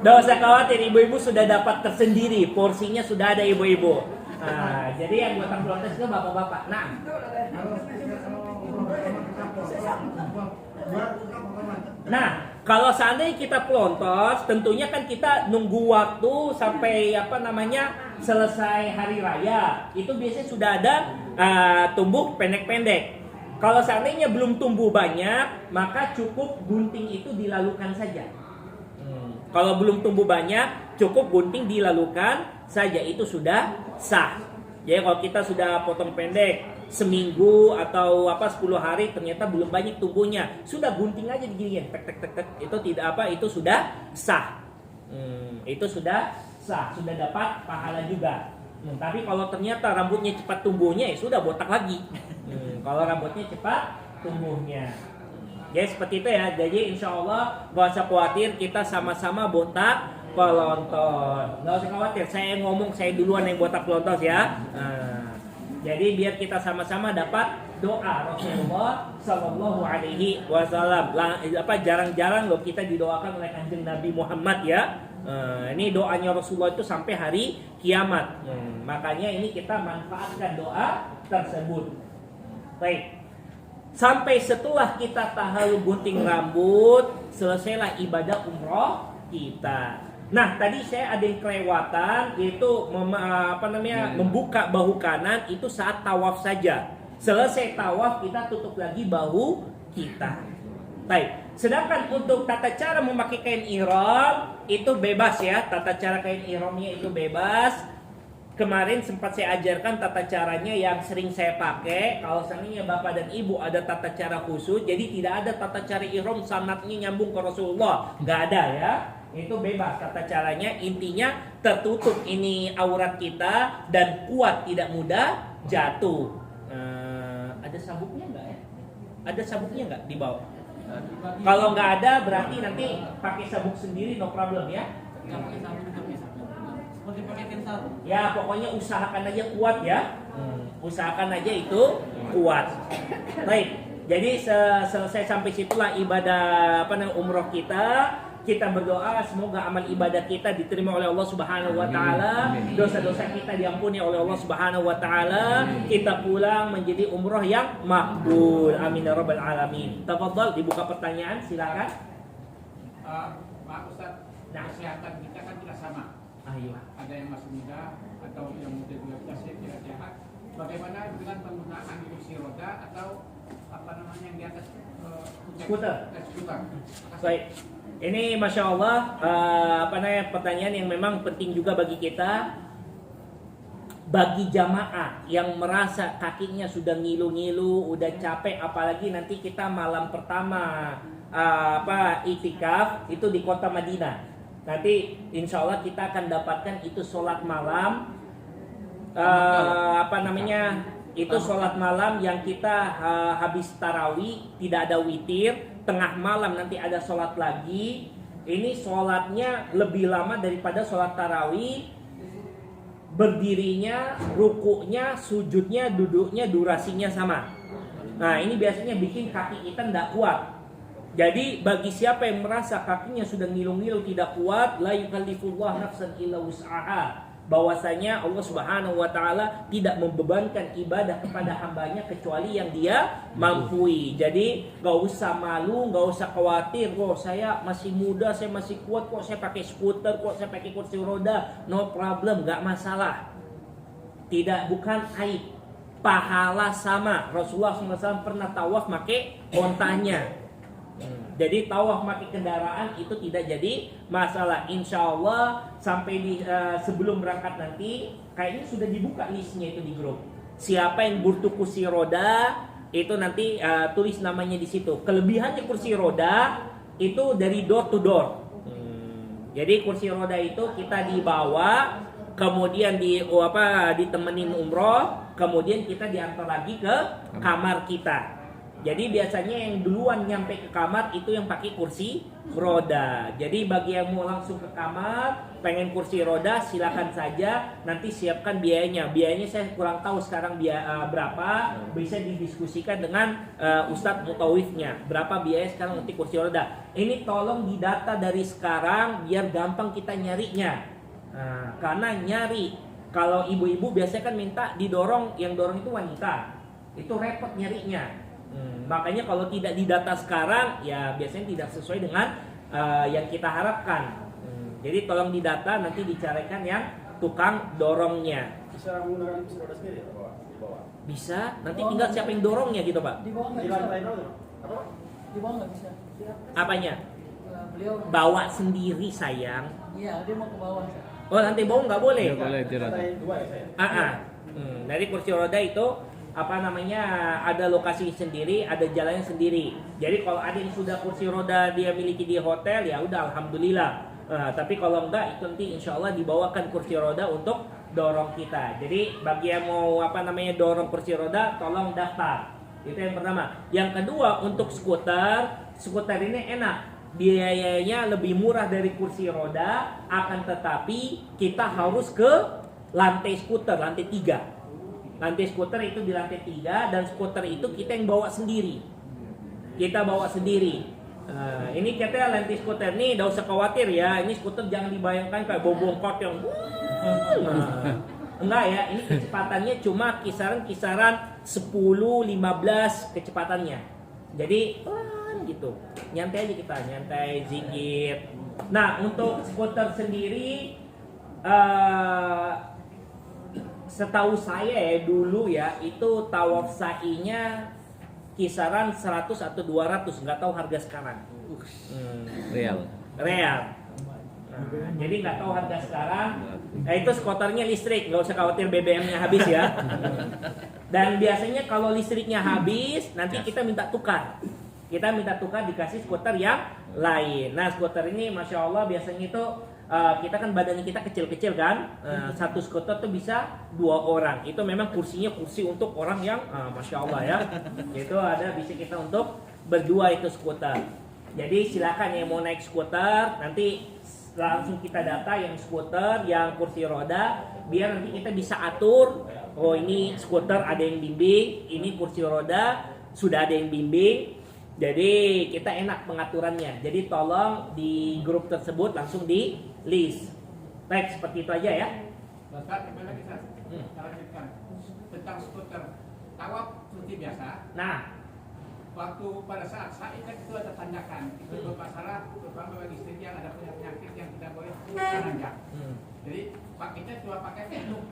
Tidak usah khawatir, ibu-ibu sudah dapat tersendiri, porsinya sudah ada ibu-ibu. Nah, jadi yang buatan pelontos itu bapak-bapak. Nah, kalau seandainya kita pelontos, tentunya kan kita nunggu waktu sampai selesai hari raya. Itu biasanya sudah ada tumbuh pendek-pendek. Kalau seandainya belum tumbuh banyak, maka cukup gunting itu dilalukan saja. Kalau belum tumbuh banyak, cukup gunting dilalukan saja, itu sudah sah. Jadi kalau kita sudah potong pendek seminggu atau 10 hari ternyata belum banyak tumbuhnya, sudah gunting aja diginiin, tek tek tek tek, itu tidak apa, itu sudah sah. Itu sudah sah, sudah dapat pahala juga. Tapi kalau ternyata rambutnya cepat tumbuhnya, ya sudah botak lagi. Kalau rambutnya cepat tumbuhnya, jadi seperti itu ya. Jadi insya Allah gak usah khawatir, kita sama-sama botak pelontos. Gak usah khawatir, saya ngomong saya duluan yang botak pelontos ya. Jadi biar kita sama-sama dapat doa Rasulullah Sallallahu Alaihi Wasallam. Jarang-jarang loh kita didoakan oleh Kanjeng Nabi Muhammad ya. Ini doanya Rasulullah itu sampai hari kiamat. Makanya ini kita manfaatkan doa tersebut. Baik. Sampai setelah kita tahallul gunting rambut, selesailah ibadah umroh kita. Nah, tadi saya ada yang kelewatan, yaitu membuka bahu kanan itu saat tawaf saja. Selesai tawaf kita tutup lagi bahu kita. Baik. Sedangkan untuk tata cara memakai kain ihram itu bebas ya. Tata cara kain ihramnya itu bebas. Kemarin sempat saya ajarkan tata caranya yang sering saya pakai. Kalau seandainya bapak dan ibu ada tata cara khusus, jadi tidak ada tata cara ihram sanadnya nyambung ke Rasulullah, nggak ada ya. Itu bebas tata caranya. Intinya tertutup ini aurat kita dan kuat, tidak mudah jatuh. Ada sabuknya nggak ya? Ada sabuknya nggak di bawah? Kalau nggak ada berarti nanti pakai sabuk sendiri, no problem ya. Seperti pakai kain sarung. Ya pokoknya usahakan aja kuat ya. Usahakan aja itu kuat. Baik. Jadi selesai sampai situlah ibadah umroh kita. Kita berdoa semoga amal ibadah kita diterima oleh Allah Subhanahu wa taala, dosa-dosa kita diampuni oleh Allah Subhanahu wa taala, kita pulang menjadi umroh yang makbul. Amin ya rabbal alamin. Tafadhal, dibuka pertanyaan, silakan. Pak Ustaz, kesehatan kita kan tidak sama. Ayo. Ada yang masih muda atau yang muda juga tidak sehat. Bagaimana dengan penggunaan kursi roda atau yang di atas skuter? Skuter. Baik. Ini masya Allah pertanyaan yang memang penting juga bagi kita. Bagi jamaah yang merasa kakinya sudah ngilu-ngilu, udah capek, apalagi nanti kita malam pertama itikaf itu di kota Madinah. Nanti insya Allah kita akan dapatkan itu sholat malam itu sholat malam yang kita habis tarawih, tidak ada witir, tengah malam nanti ada sholat lagi. Ini sholatnya lebih lama daripada sholat tarawih. Berdirinya, rukuknya, sujudnya, duduknya, durasinya sama. Nah ini biasanya bikin kaki kita tidak kuat. Jadi bagi siapa yang merasa kakinya sudah ngilu-ngilu tidak kuat, la yukallifullah nafsan illa wus'aha, bahwasanya Allah Subhanahu wa taala tidak membebankan ibadah kepada hambanya kecuali yang dia mampu. Jadi gak usah malu, gak usah khawatir, kok saya masih muda, saya masih kuat, kok saya pakai skuter, kok saya pakai kursi roda, no problem, gak masalah. Tidak, bukan aib. Pahala sama. Rasulullah SAW pernah tawaf pakai ontanya. Jadi tawaf pakai kendaraan itu tidak jadi masalah. Insya Allah sampai di sebelum berangkat nanti kayaknya sudah dibuka listnya itu di grup. Siapa yang butuh kursi roda itu nanti tulis namanya di situ. Kelebihannya kursi roda itu dari door to door. Jadi kursi roda itu kita dibawa, kemudian ditemenin umroh, kemudian kita diantar lagi ke kamar kita. Jadi biasanya yang duluan nyampe ke kamar itu yang pakai kursi roda. Jadi bagi yang mau langsung ke kamar, pengen kursi roda, silakan saja. Nanti siapkan biayanya. Biayanya saya kurang tahu sekarang berapa. Bisa didiskusikan dengan Ustadz Mutawifnya. Berapa biaya sekarang untuk kursi roda? Ini tolong didata dari sekarang biar gampang kita nyarinya. Karena nyari, kalau ibu-ibu biasanya kan minta didorong, yang dorong itu wanita. Itu repot nyarinya. Makanya kalau tidak didata sekarang ya biasanya tidak sesuai dengan yang kita harapkan. Jadi tolong didata, nanti dicarikan yang tukang dorongnya. Bisa menggunakan kursi roda sendiri atau di bawah? Bisa, nanti tinggal siapa yang dorongnya gitu Pak. Di bawah nggak Di bisa. lantai berapa? Apa? Di bawah nggak bisa. Apanya? Beliau. Bawa sendiri sayang. Iya, dia mau ke bawah. Oh, lantai bawah nggak boleh. Nggak boleh tidak. Lantai 2 ya saya? Dari kursi roda itu ada lokasi sendiri, ada jalannya sendiri. Jadi kalau ada yang sudah kursi roda dia miliki di hotel, ya udah alhamdulillah. Tapi kalau enggak, itu nanti insya Allah dibawakan kursi roda untuk dorong kita. Jadi bagi yang mau dorong kursi roda, tolong daftar. Itu yang pertama. Yang kedua, untuk skuter ini enak. Biayanya lebih murah dari kursi roda, akan tetapi kita harus ke lantai skuter, lantai 3. Lantai skuter itu di lantai 3, dan skuter itu kita yang bawa sendiri. Kita bawa sendiri. Ini kita lantai skuter nih, tidak usah khawatir ya. Ini skuter jangan dibayangkan kayak bongkot yang enggak ya. Ini kecepatannya cuma kisaran 10-15 kecepatannya. Jadi gitu. Nyantai aja kita, nyantai zikir. Nah, untuk skuter sendiri setahu saya dulu ya, itu tawaf sa'inya kisaran 100 atau 200, nggak tahu harga sekarang. Real. Nah, jadi nggak tahu harga sekarang. Itu skuternya listrik, nggak usah khawatir BBM-nya habis ya. Dan biasanya kalau listriknya habis, nanti kita minta tukar. Kita minta tukar dikasih skuter yang lain. Nah, skuter ini masya Allah biasanya itu kita kan badannya kita kecil-kecil kan, satu skuter tuh bisa 2 orang. Itu memang kursinya kursi untuk orang yang masya Allah ya. Itu ada bisa kita untuk berdua itu skuter. Jadi silakan yang mau naik skuter, nanti langsung kita data yang skuter, yang kursi roda, biar nanti kita bisa atur. Oh ini skuter ada yang bimbing, ini kursi roda sudah ada yang bimbing. Jadi kita enak pengaturannya. Jadi tolong di grup tersebut langsung di list. Baik, seperti itu aja ya. Ustaz, apa lagi Ustaz? Lanjutkan tentang skuter tawaf seperti biasa. Nah, waktu pada saat sa'i kan itu ada tanjakan. Itu bermasalah terutama bagi istri yang ada penyakit yang tidak boleh menanjak. Jadi paketnya cuma pakai untuk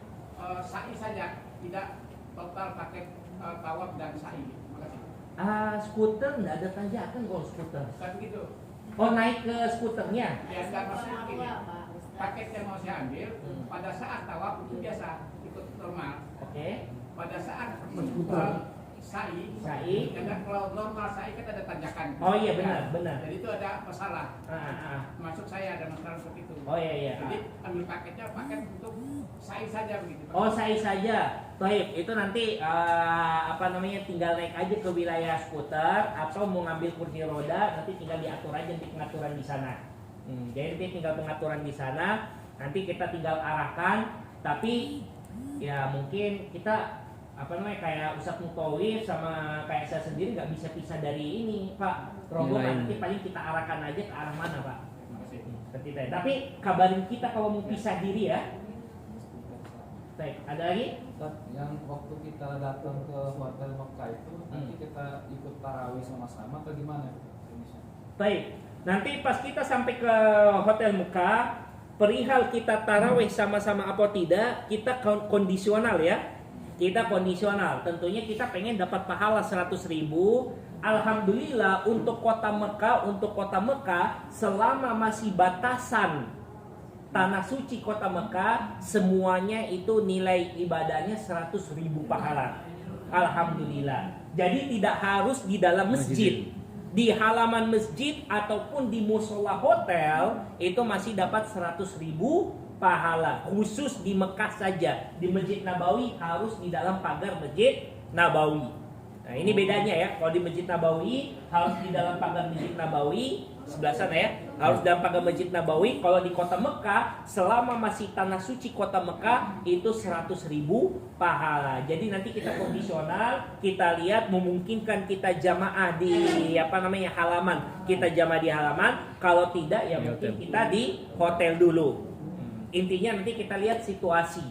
sa'i saja, tidak total paket tawaf dan sa'i. Makasih. Skuter nggak ada tanjakan kalau skuter. Bukan begitu. Oh, naik ke skuternya? Ya, dan maksudnya begini, paket yang mau saya ambil pada saat tawaf itu biasa ikut normal. Oke. Pada saat sa'i, karena kalau normal sa'i kan ada tanjakan. Oh iya benar. Jadi itu ada masalah. Masuk saya ada masalah seperti itu. Oh iya. Jadi ambil paket untuk sa'i saja begitu. Oh, sa'i saja. Baik, itu nanti tinggal naik aja ke wilayah skuter atau mau ngambil kursi roda, nanti tinggal diatur aja di pengaturan di sana. Jadi nanti tinggal pengaturan di sana, nanti kita tinggal arahkan. Tapi ya mungkin kita kayak Ustadz Mutawif sama kayak saya sendiri nggak bisa pisah dari ini Pak rombongan, nanti paling kita arahkan aja ke arah mana Pak. Seperti itu. Tapi kabarin kita kalau mau pisah diri ya. Baik, ada lagi? Yang waktu kita datang ke hotel Mekah itu nanti kita ikut tarawih sama-sama atau gimana? Baik, nanti pas kita sampai ke hotel Mekah, perihal kita tarawih sama-sama apa tidak, kita kondisional ya. Kita kondisional, tentunya kita pengen dapat pahala 100.000. Alhamdulillah untuk kota Mekah selama masih batasan tanah suci kota Mekah, semuanya itu nilai ibadahnya 100.000 pahala. Alhamdulillah. Jadi tidak harus di dalam masjid. Di halaman masjid ataupun di musola hotel itu masih dapat 100.000 pahala. Khusus di Mekah saja. Di Masjid Nabawi harus di dalam pagar Masjid Nabawi. Nah ini bedanya ya. Kalau di Masjid Nabawi harus di dalam pagar Masjid Nabawi, sebelah sana ya, harus dalam pagar Masjid Nabawi. Kalau di kota Mekah, selama masih tanah suci kota Mekah, itu 100.000 pahala. Jadi nanti kita kondisional, kita lihat memungkinkan kita jamaah di halaman, kita jamaah di halaman. Kalau tidak ya mungkin kita di hotel dulu. Intinya nanti kita lihat situasi.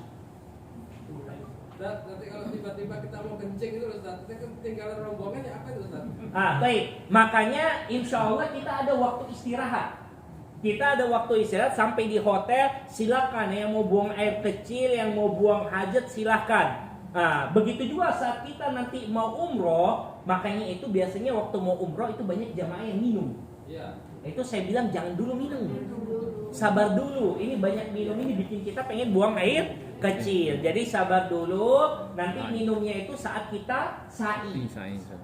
Ustaz, nanti kalau tiba-tiba kita mau kencing itu Ustaz, kita ketinggalan rombongan ya apa itu Ustaz? Baik. Makanya insya Allah kita ada waktu istirahat. Kita ada waktu istirahat sampai di hotel, silakan yang mau buang air kecil, yang mau buang hajat silakan. Nah, begitu juga saat kita nanti mau umroh, makanya itu biasanya waktu mau umroh itu banyak jamaah yang minum. Iya. Itu saya bilang jangan dulu minum, sabar dulu. Ini banyak minum ini bikin kita pengen buang air kecil. Jadi sabar dulu, nanti minumnya itu saat kita sa'i.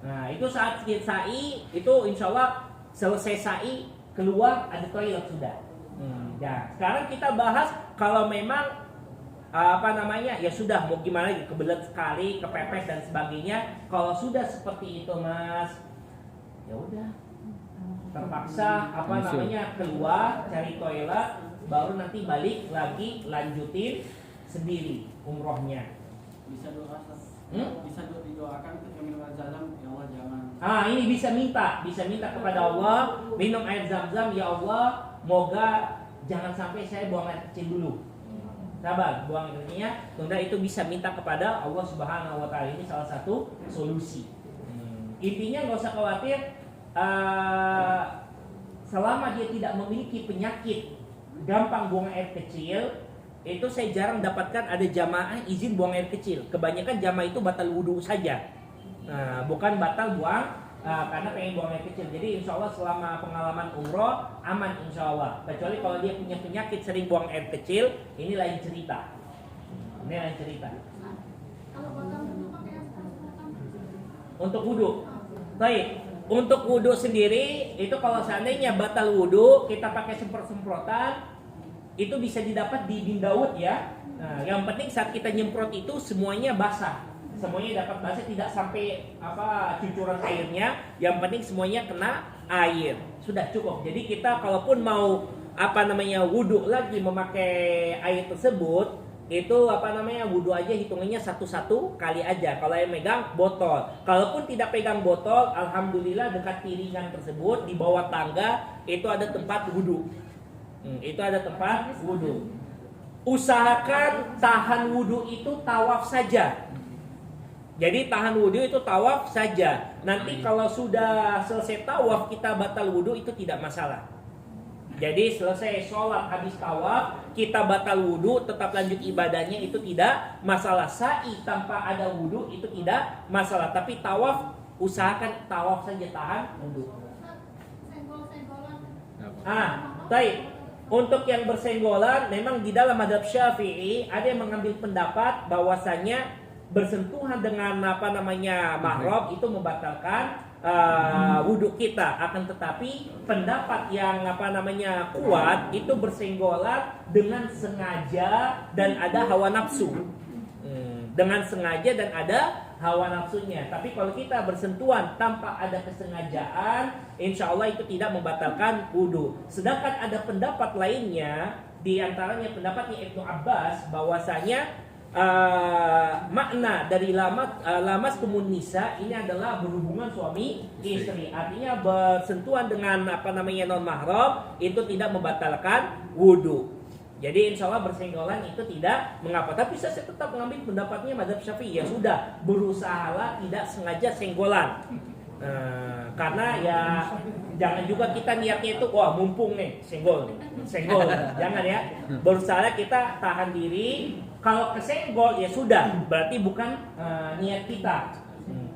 Nah itu saat kita sa'i, itu insya Allah selesai sa'i keluar ada toilet sudah. Ya sekarang kita bahas kalau memang ya sudah mau gimana kebelet sekali, kepepes dan sebagainya. Kalau sudah seperti itu mas, ya udah terpaksa keluar cari toilet, baru nanti balik lagi lanjutin sendiri umrohnya. Bisa doa, bisa didoakan ketika minum air zam-zam, ya Allah jangan. Ini bisa minta kepada Allah minum air zam-zam, ya Allah moga jangan sampai saya buang air kecil dulu. Sabar, buang air kecilnya, tunda itu bisa minta kepada Allah Subhanahu wa taala. Ini salah satu solusi. Intinya nggak usah khawatir, selama dia tidak memiliki penyakit gampang buang air kecil. Itu saya jarang dapatkan ada jamaah izin buang air kecil. Kebanyakan jamaah itu batal wudhu saja, bukan batal buang karena pengen buang air kecil. Jadi insya Allah selama pengalaman umroh aman insya Allah. Kecuali kalau dia punya penyakit sering buang air kecil, ini lain cerita. Untuk wudhu, baik. Untuk wudhu sendiri itu kalau seandainya batal wudhu kita pakai semprot-semprotan, itu bisa didapat di bin Daud ya. Nah, yang penting saat kita nyemprot itu semuanya basah, semuanya dapat basah, tidak sampai cucuran airnya. Yang penting semuanya kena air, sudah cukup. Jadi kita kalaupun mau wudhu lagi memakai air tersebut, itu wudhu aja hitungannya satu-satu kali aja. Kalau yang megang botol, kalaupun tidak pegang botol, alhamdulillah dekat piringan tersebut di bawah tangga itu ada tempat wudhu. Itu ada tempat wudhu. Usahakan tahan wudhu itu tawaf saja. Jadi tahan wudhu itu tawaf saja. Nanti kalau sudah selesai tawaf kita batal wudhu itu tidak masalah. Jadi selesai sholat habis tawaf kita batal wudhu, tetap lanjut ibadahnya, itu tidak masalah. Sa'i tanpa ada wudhu itu tidak masalah. Tapi tawaf usahakan tawaf saja, tahan wudhu. Baik. Untuk yang bersenggolan, memang di dalam mazhab Syafi'i ada yang mengambil pendapat bahwasanya bersentuhan dengan mahram itu membatalkan wudhu kita. Akan tetapi pendapat yang kuat itu bersenggolan dengan sengaja dan ada hawa nafsu. Dengan sengaja dan ada hawa nafsunya. Tapi kalau kita bersentuhan tanpa ada kesengajaan, insya Allah itu tidak membatalkan wudhu. Sedangkan ada pendapat lainnya, di antaranya pendapatnya Ibnu Abbas, bahwasanya makna dari lamas kumun nisa ini adalah berhubungan suami istri. Artinya bersentuhan dengan non mahram itu tidak membatalkan wudhu. Jadi insya Allah bersenggolan itu tidak mengapa. Tapi saya tetap mengambil pendapatnya mazhab Syafi'i. Ya sudah, berusahalah tidak sengaja senggolan. Karena ya jangan juga kita niatnya itu mumpung nih senggol. Jangan ya. Berusaha kita tahan diri. Kalau kesenggol ya sudah, berarti bukan niat kita.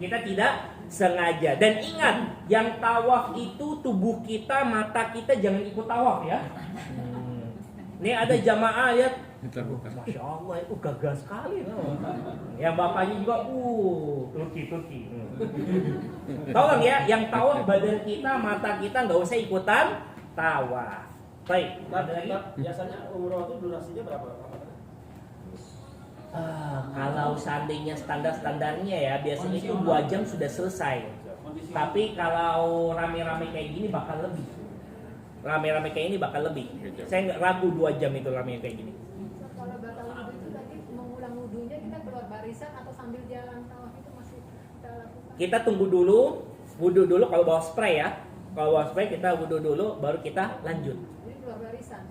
Kita tidak sengaja. Dan ingat, yang tawaf itu tubuh kita, mata kita jangan ikut tawaf ya. Ini ada jamaah ya, Masya Allah itu gagah sekali. Yang bapaknya juga, Turki. Tolong ya, yang tawaf badan kita, mata kita nggak usah ikutan tawaf. Baik, ada lagi? Biasanya umroh itu durasinya berapa? Kalau seandainya standar-standarnya ya, biasanya itu 2 jam sudah selesai. Tapi kalau rame-rame kayak gini bakal lebih. Saya nggak ragu 2 jam itu rame kayak gini. Kalau batal wudhu itu tadi mengulang wudhunya kita keluar barisan atau sambil jalan tawaf itu masih kita lakukan? Kita tunggu dulu, wudhu dulu kalau bawa spray ya. Kalau bawa spray kita wudhu dulu, baru kita lanjut. Jadi keluar barisan.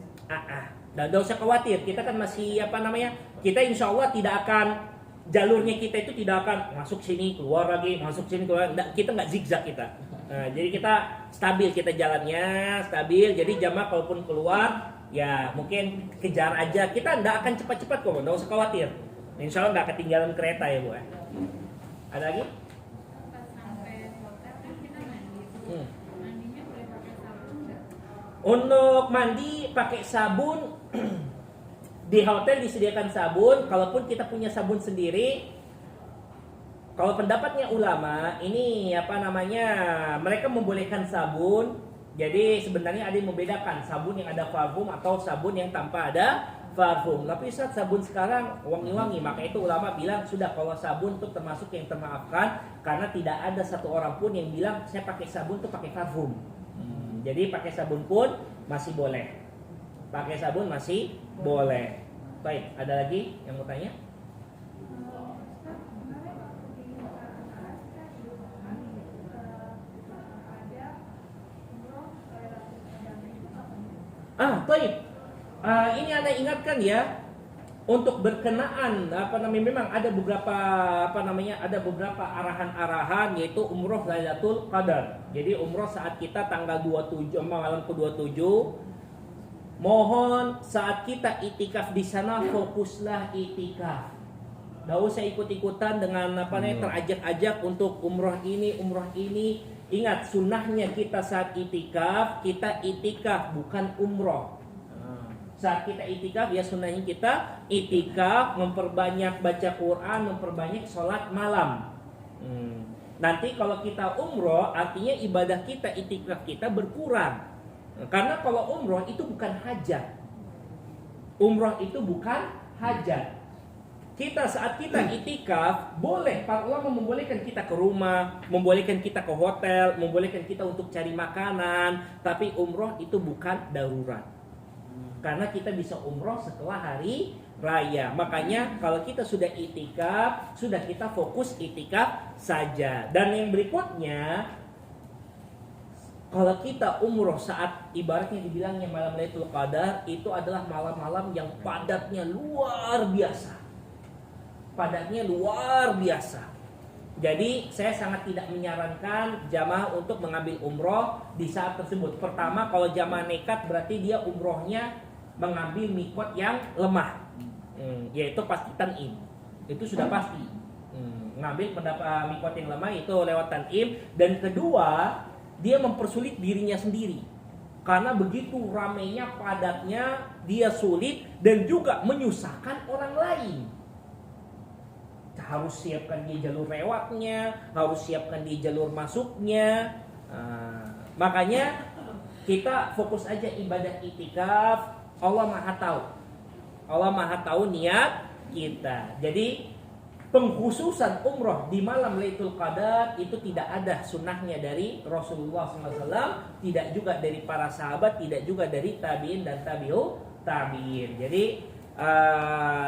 Dan gak usah khawatir, kita kan masih kita insya Allah tidak akan, jalurnya kita itu tidak akan masuk sini keluar lagi, masuk sini keluar. Kita nggak zigzag kita. Nah, jadi kita stabil, kita jalannya stabil. Jadi jamaah kalaupun keluar, ya mungkin kejar aja. Kita nggak akan cepat-cepat kok, nggak usah khawatir. Insya Allah nggak ketinggalan kereta ya Bu. Ada lagi? Pas sampai hotel kan kita mandi. Mandinya boleh pakai sabun nggak? Untuk mandi pakai sabun di hotel disediakan sabun. Kalaupun kita punya sabun sendiri, kalau pendapatnya ulama ini mereka membolehkan sabun. Jadi sebenarnya ada yang membedakan sabun yang ada parfum atau sabun yang tanpa ada parfum. Tapi saat sabun sekarang wangi-wangi, maka itu ulama bilang sudah, kalau sabun itu termasuk yang termaafkan karena tidak ada satu orang pun yang bilang saya pakai sabun tuh pakai parfum. Jadi pakai sabun pun masih boleh. Pakai sabun masih boleh. Baik, ada lagi yang mau tanya? Baik. Ini Anda ingatkan ya, untuk berkenaan memang ada beberapa ada beberapa arahan-arahan, yaitu umroh Lailatul Qadar. Jadi umroh saat kita tanggal 27 malam ke-27, mohon saat kita itikaf di sana fokuslah itikaf. Gak usah ikut-ikutan dengan terajak-ajak untuk umroh ini, umroh ini. Ingat, sunnahnya kita saat itikaf, kita itikaf bukan umroh. Saat kita itikaf ya sunnahnya kita itikaf, memperbanyak baca Quran, memperbanyak sholat malam. Nanti kalau kita umroh, artinya ibadah kita, itikaf kita berkurang. Karena kalau umroh itu bukan hajat. Umroh itu bukan hajat. Saat kita itikaf, boleh, para ulama membolehkan kita ke rumah, membolehkan kita ke hotel, membolehkan kita untuk cari makanan. Tapi umroh itu bukan darurat. Karena kita bisa umroh setelah hari raya. Makanya kalau kita sudah itikaf, sudah kita fokus itikaf saja. Dan yang berikutnya, kalau kita umroh saat ibaratnya dibilangnya malam Lailatul Qadar, itu adalah malam-malam yang padatnya luar biasa. Padatnya luar biasa. Jadi saya sangat tidak menyarankan jamaah untuk mengambil umroh di saat tersebut. Pertama, kalau jamaah nekat berarti dia umrohnya mengambil mikot yang lemah, yaitu pasti tan'im. Itu sudah pasti. Ngambil mikot yang lemah itu lewat tan'im. Dan kedua, dia mempersulit dirinya sendiri. Karena begitu ramainya, padatnya, dia sulit dan juga menyusahkan orang lain. Harus siapkan di jalur lewatnya, harus siapkan di jalur masuknya. Makanya kita fokus aja ibadah itikaf. Allah Maha tahu. Allah Maha tahu niat kita. Jadi pengkhususan umroh di malam Lailatul Qadar itu tidak ada sunnahnya dari Rasulullah SAW, tidak juga dari para sahabat, tidak juga dari tabiin dan tabiin. Jadi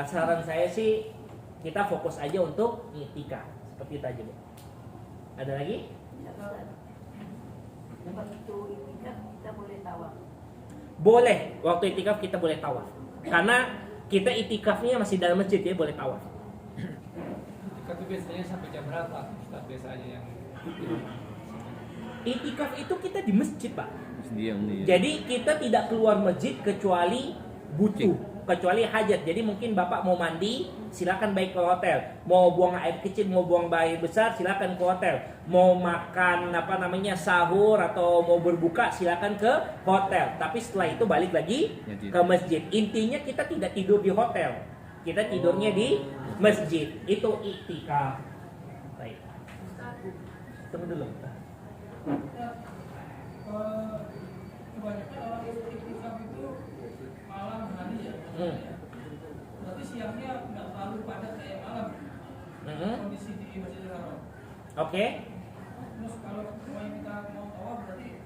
saran saya sih kita fokus aja untuk itikaf. Seperti itu aja, Bu. Ada lagi? Ya, Ustaz. Waktu itikaf kita boleh tawaf. Boleh, waktu itikaf kita boleh tawaf. Karena kita itikafnya masih dalam masjid ya, boleh tawaf. Itikaf itu biasanya sampai jam berapa? Ustaz biasanya yang Itikaf itu kita di masjid, Pak. Diam nih. Jadi kita tidak keluar masjid kecuali butuh, kecuali hajat. Jadi mungkin Bapak mau mandi, silakan baik ke hotel. Mau buang air kecil, mau buang air besar, silakan ke hotel. Mau makan sahur atau mau berbuka, silakan ke hotel. Tapi setelah itu balik lagi ke masjid. Intinya kita tidak tidur di hotel. Kita tidurnya di masjid. Itu iktikaf. Baik. Tunggu dulu. Kebanyakan orang iktikaf itu malam hari ya. Berarti siangnya nggak terlalu padat kayak malam. Kondisi di Masjidil Haram. Oke. Terus kalau kita mau tawaf berarti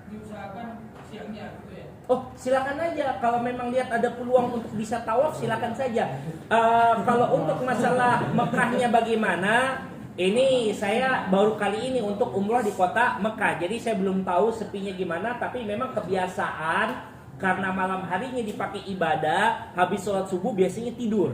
diusahakan siangnya gitu ya. Oh, silakan aja. Kalau memang lihat ada peluang untuk bisa tawaf, silakan saja. Kalau untuk masalah Mekahnya bagaimana? Ini saya baru kali ini untuk umroh di kota Mekah. Jadi saya belum tahu sepinya gimana. Tapi memang kebiasaan karena malam harinya dipakai ibadah, habis sholat subuh biasanya tidur.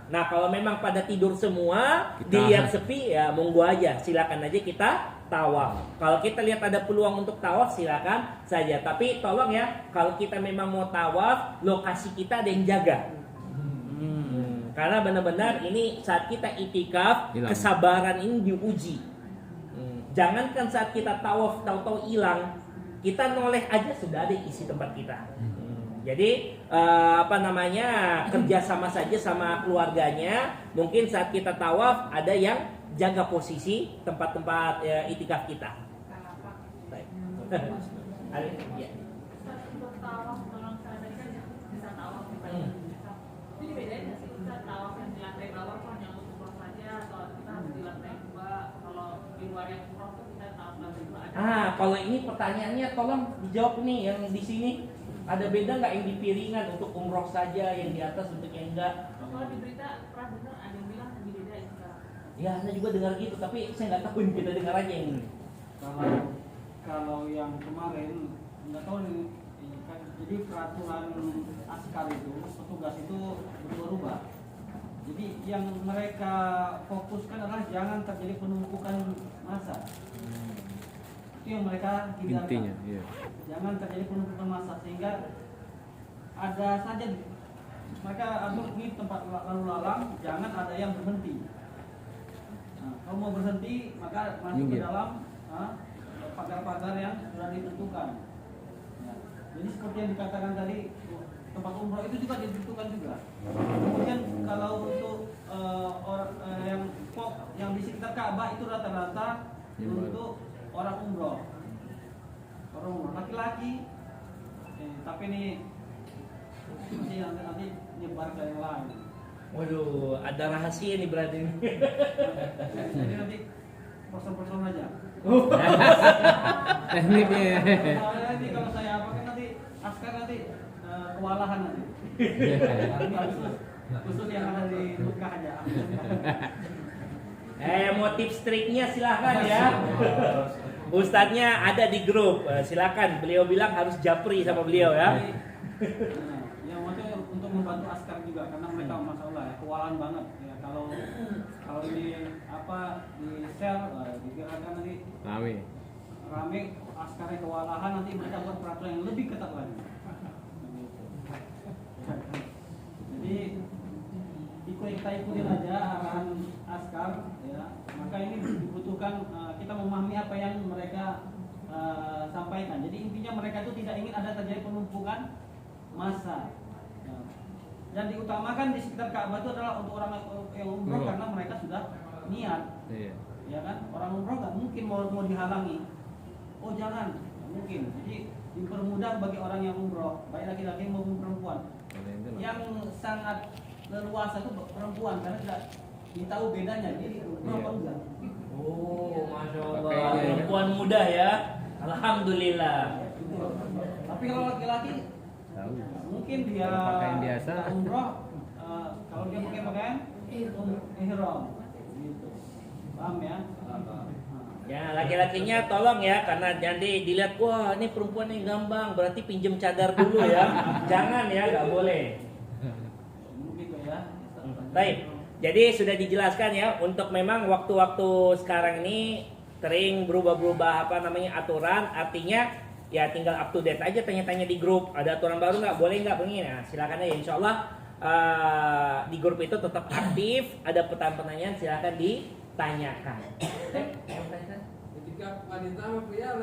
Nah kalau memang pada tidur semua, dilihat sepi ya monggo aja, silakan aja kita tawaf. Kalau kita lihat ada peluang untuk tawaf, silakan saja. Tapi tolong ya, kalau kita memang mau tawaf, lokasi kita ada yang jaga. Karena benar-benar ini saat kita itikaf, Hilang. kesabaran ini diuji. Jangankan saat kita tawaf tahu-tahu hilang, kita noleh aja sudah ada isi tempat kita. Jadi kerja sama saja sama keluarganya. Mungkin saat kita tawaf ada yang jaga posisi tempat-tempat itikaf kita. Baik. Ali, ya. Untuk tawaf tolong sampaikan bisa tawaf di pagi. Jadi bedain nggak sih kita tawaf yang di lantai bawah kok yang umroh saja atau kita harus di lantai 2 kalau di luar yang umroh tuh kita tawaf lantai 2 ada. Kalau ini pertanyaannya tolong dijawab nih yang di sini. Ada beda nggak yang di piringan untuk umroh saja, yang di atas untuk yang enggak? Kalau di berita pernah dengar ada yang bilang dibedain sekarang. Ya, Anda juga dengar gitu, tapi saya nggak tahu ini, kita dengar aja yang ini. Kalau yang kemarin nggak tahu nih, kan, jadi peraturan askar itu petugas itu berubah-ubah. Jadi yang mereka fokuskan adalah jangan terjadi penumpukan massa. Itu yang mereka hindarkan. Intinya, iya. Jangan terjadi penumpukan massa sehingga ada saja mereka atur di tempat lalu lalang, jangan ada yang berhenti. Nah, kalau mau berhenti maka masuk ke dalam pagar-pagar yang sudah ditentukan. Ya. Jadi seperti yang dikatakan tadi, tempat umroh itu juga ditentukan juga. Kemudian kalau untuk yang di sekitar Ka'bah itu rata-rata untuk orang umroh. Orang umroh laki-laki. Tapi ini nanti nyebar ke yang lain. Waduh, ada rahasia nih berarti. Jadi nanti person aja. Tekniknya. Nanti kalau saya apakan nanti askar nanti kewalahan nanti. Khusus yang ada di Mekah aja. Mau tips triknya silahkan ya. Ustadznya ada di grup, silakan. Beliau bilang harus japri sama beliau ya. Ya maksudnya untuk membantu askar juga karena mereka masalah ya kewalahan banget ya kalau ini di sel dikirakan nanti rame askarnya kewalahan nanti mereka buat peraturan yang lebih ketat lagi. Jadi kita ikutin aja arahan askar ya maka ini dibutuhkan kita memahami apa yang mereka sampaikan. Jadi intinya mereka itu tidak ingin ada terjadi penumpukan massa. Dan diutamakan di sekitar Ka'bah itu adalah untuk orang yang umroh karena mereka sudah niat. Iya. Ya kan? Orang umroh nggak mungkin mau dihalangi. Oh jangan, nggak mungkin. Jadi dipermudah bagi orang yang umroh, baik laki-laki maupun perempuan. Yang sangat leluasa itu perempuan karena tidak ditahu bedanya jadi umroh apa enggak. Oh, masya Allah, perempuan muda ya. Alhamdulillah. Tapi kalau laki-laki mungkin dia pakaian biasa umroh kalau dia pakai pakaian ihram gitu. Paham ya? Ya, laki-lakinya tolong ya karena nanti dilihat wah ini perempuan yang gampang berarti pinjem cadar dulu ya. Jangan ya, nggak boleh. Begitu ya. Baik. Jadi sudah dijelaskan ya untuk memang waktu-waktu sekarang ini sering berubah-berubah aturan, artinya ya tinggal up to date aja, tanya-tanya di grup ada aturan baru nggak, boleh nggak begini. Nah, silakan aja, insya Allah di grup itu tetap aktif, ada pertanyaan silakan ditanyakan. Ketika wanita sama pria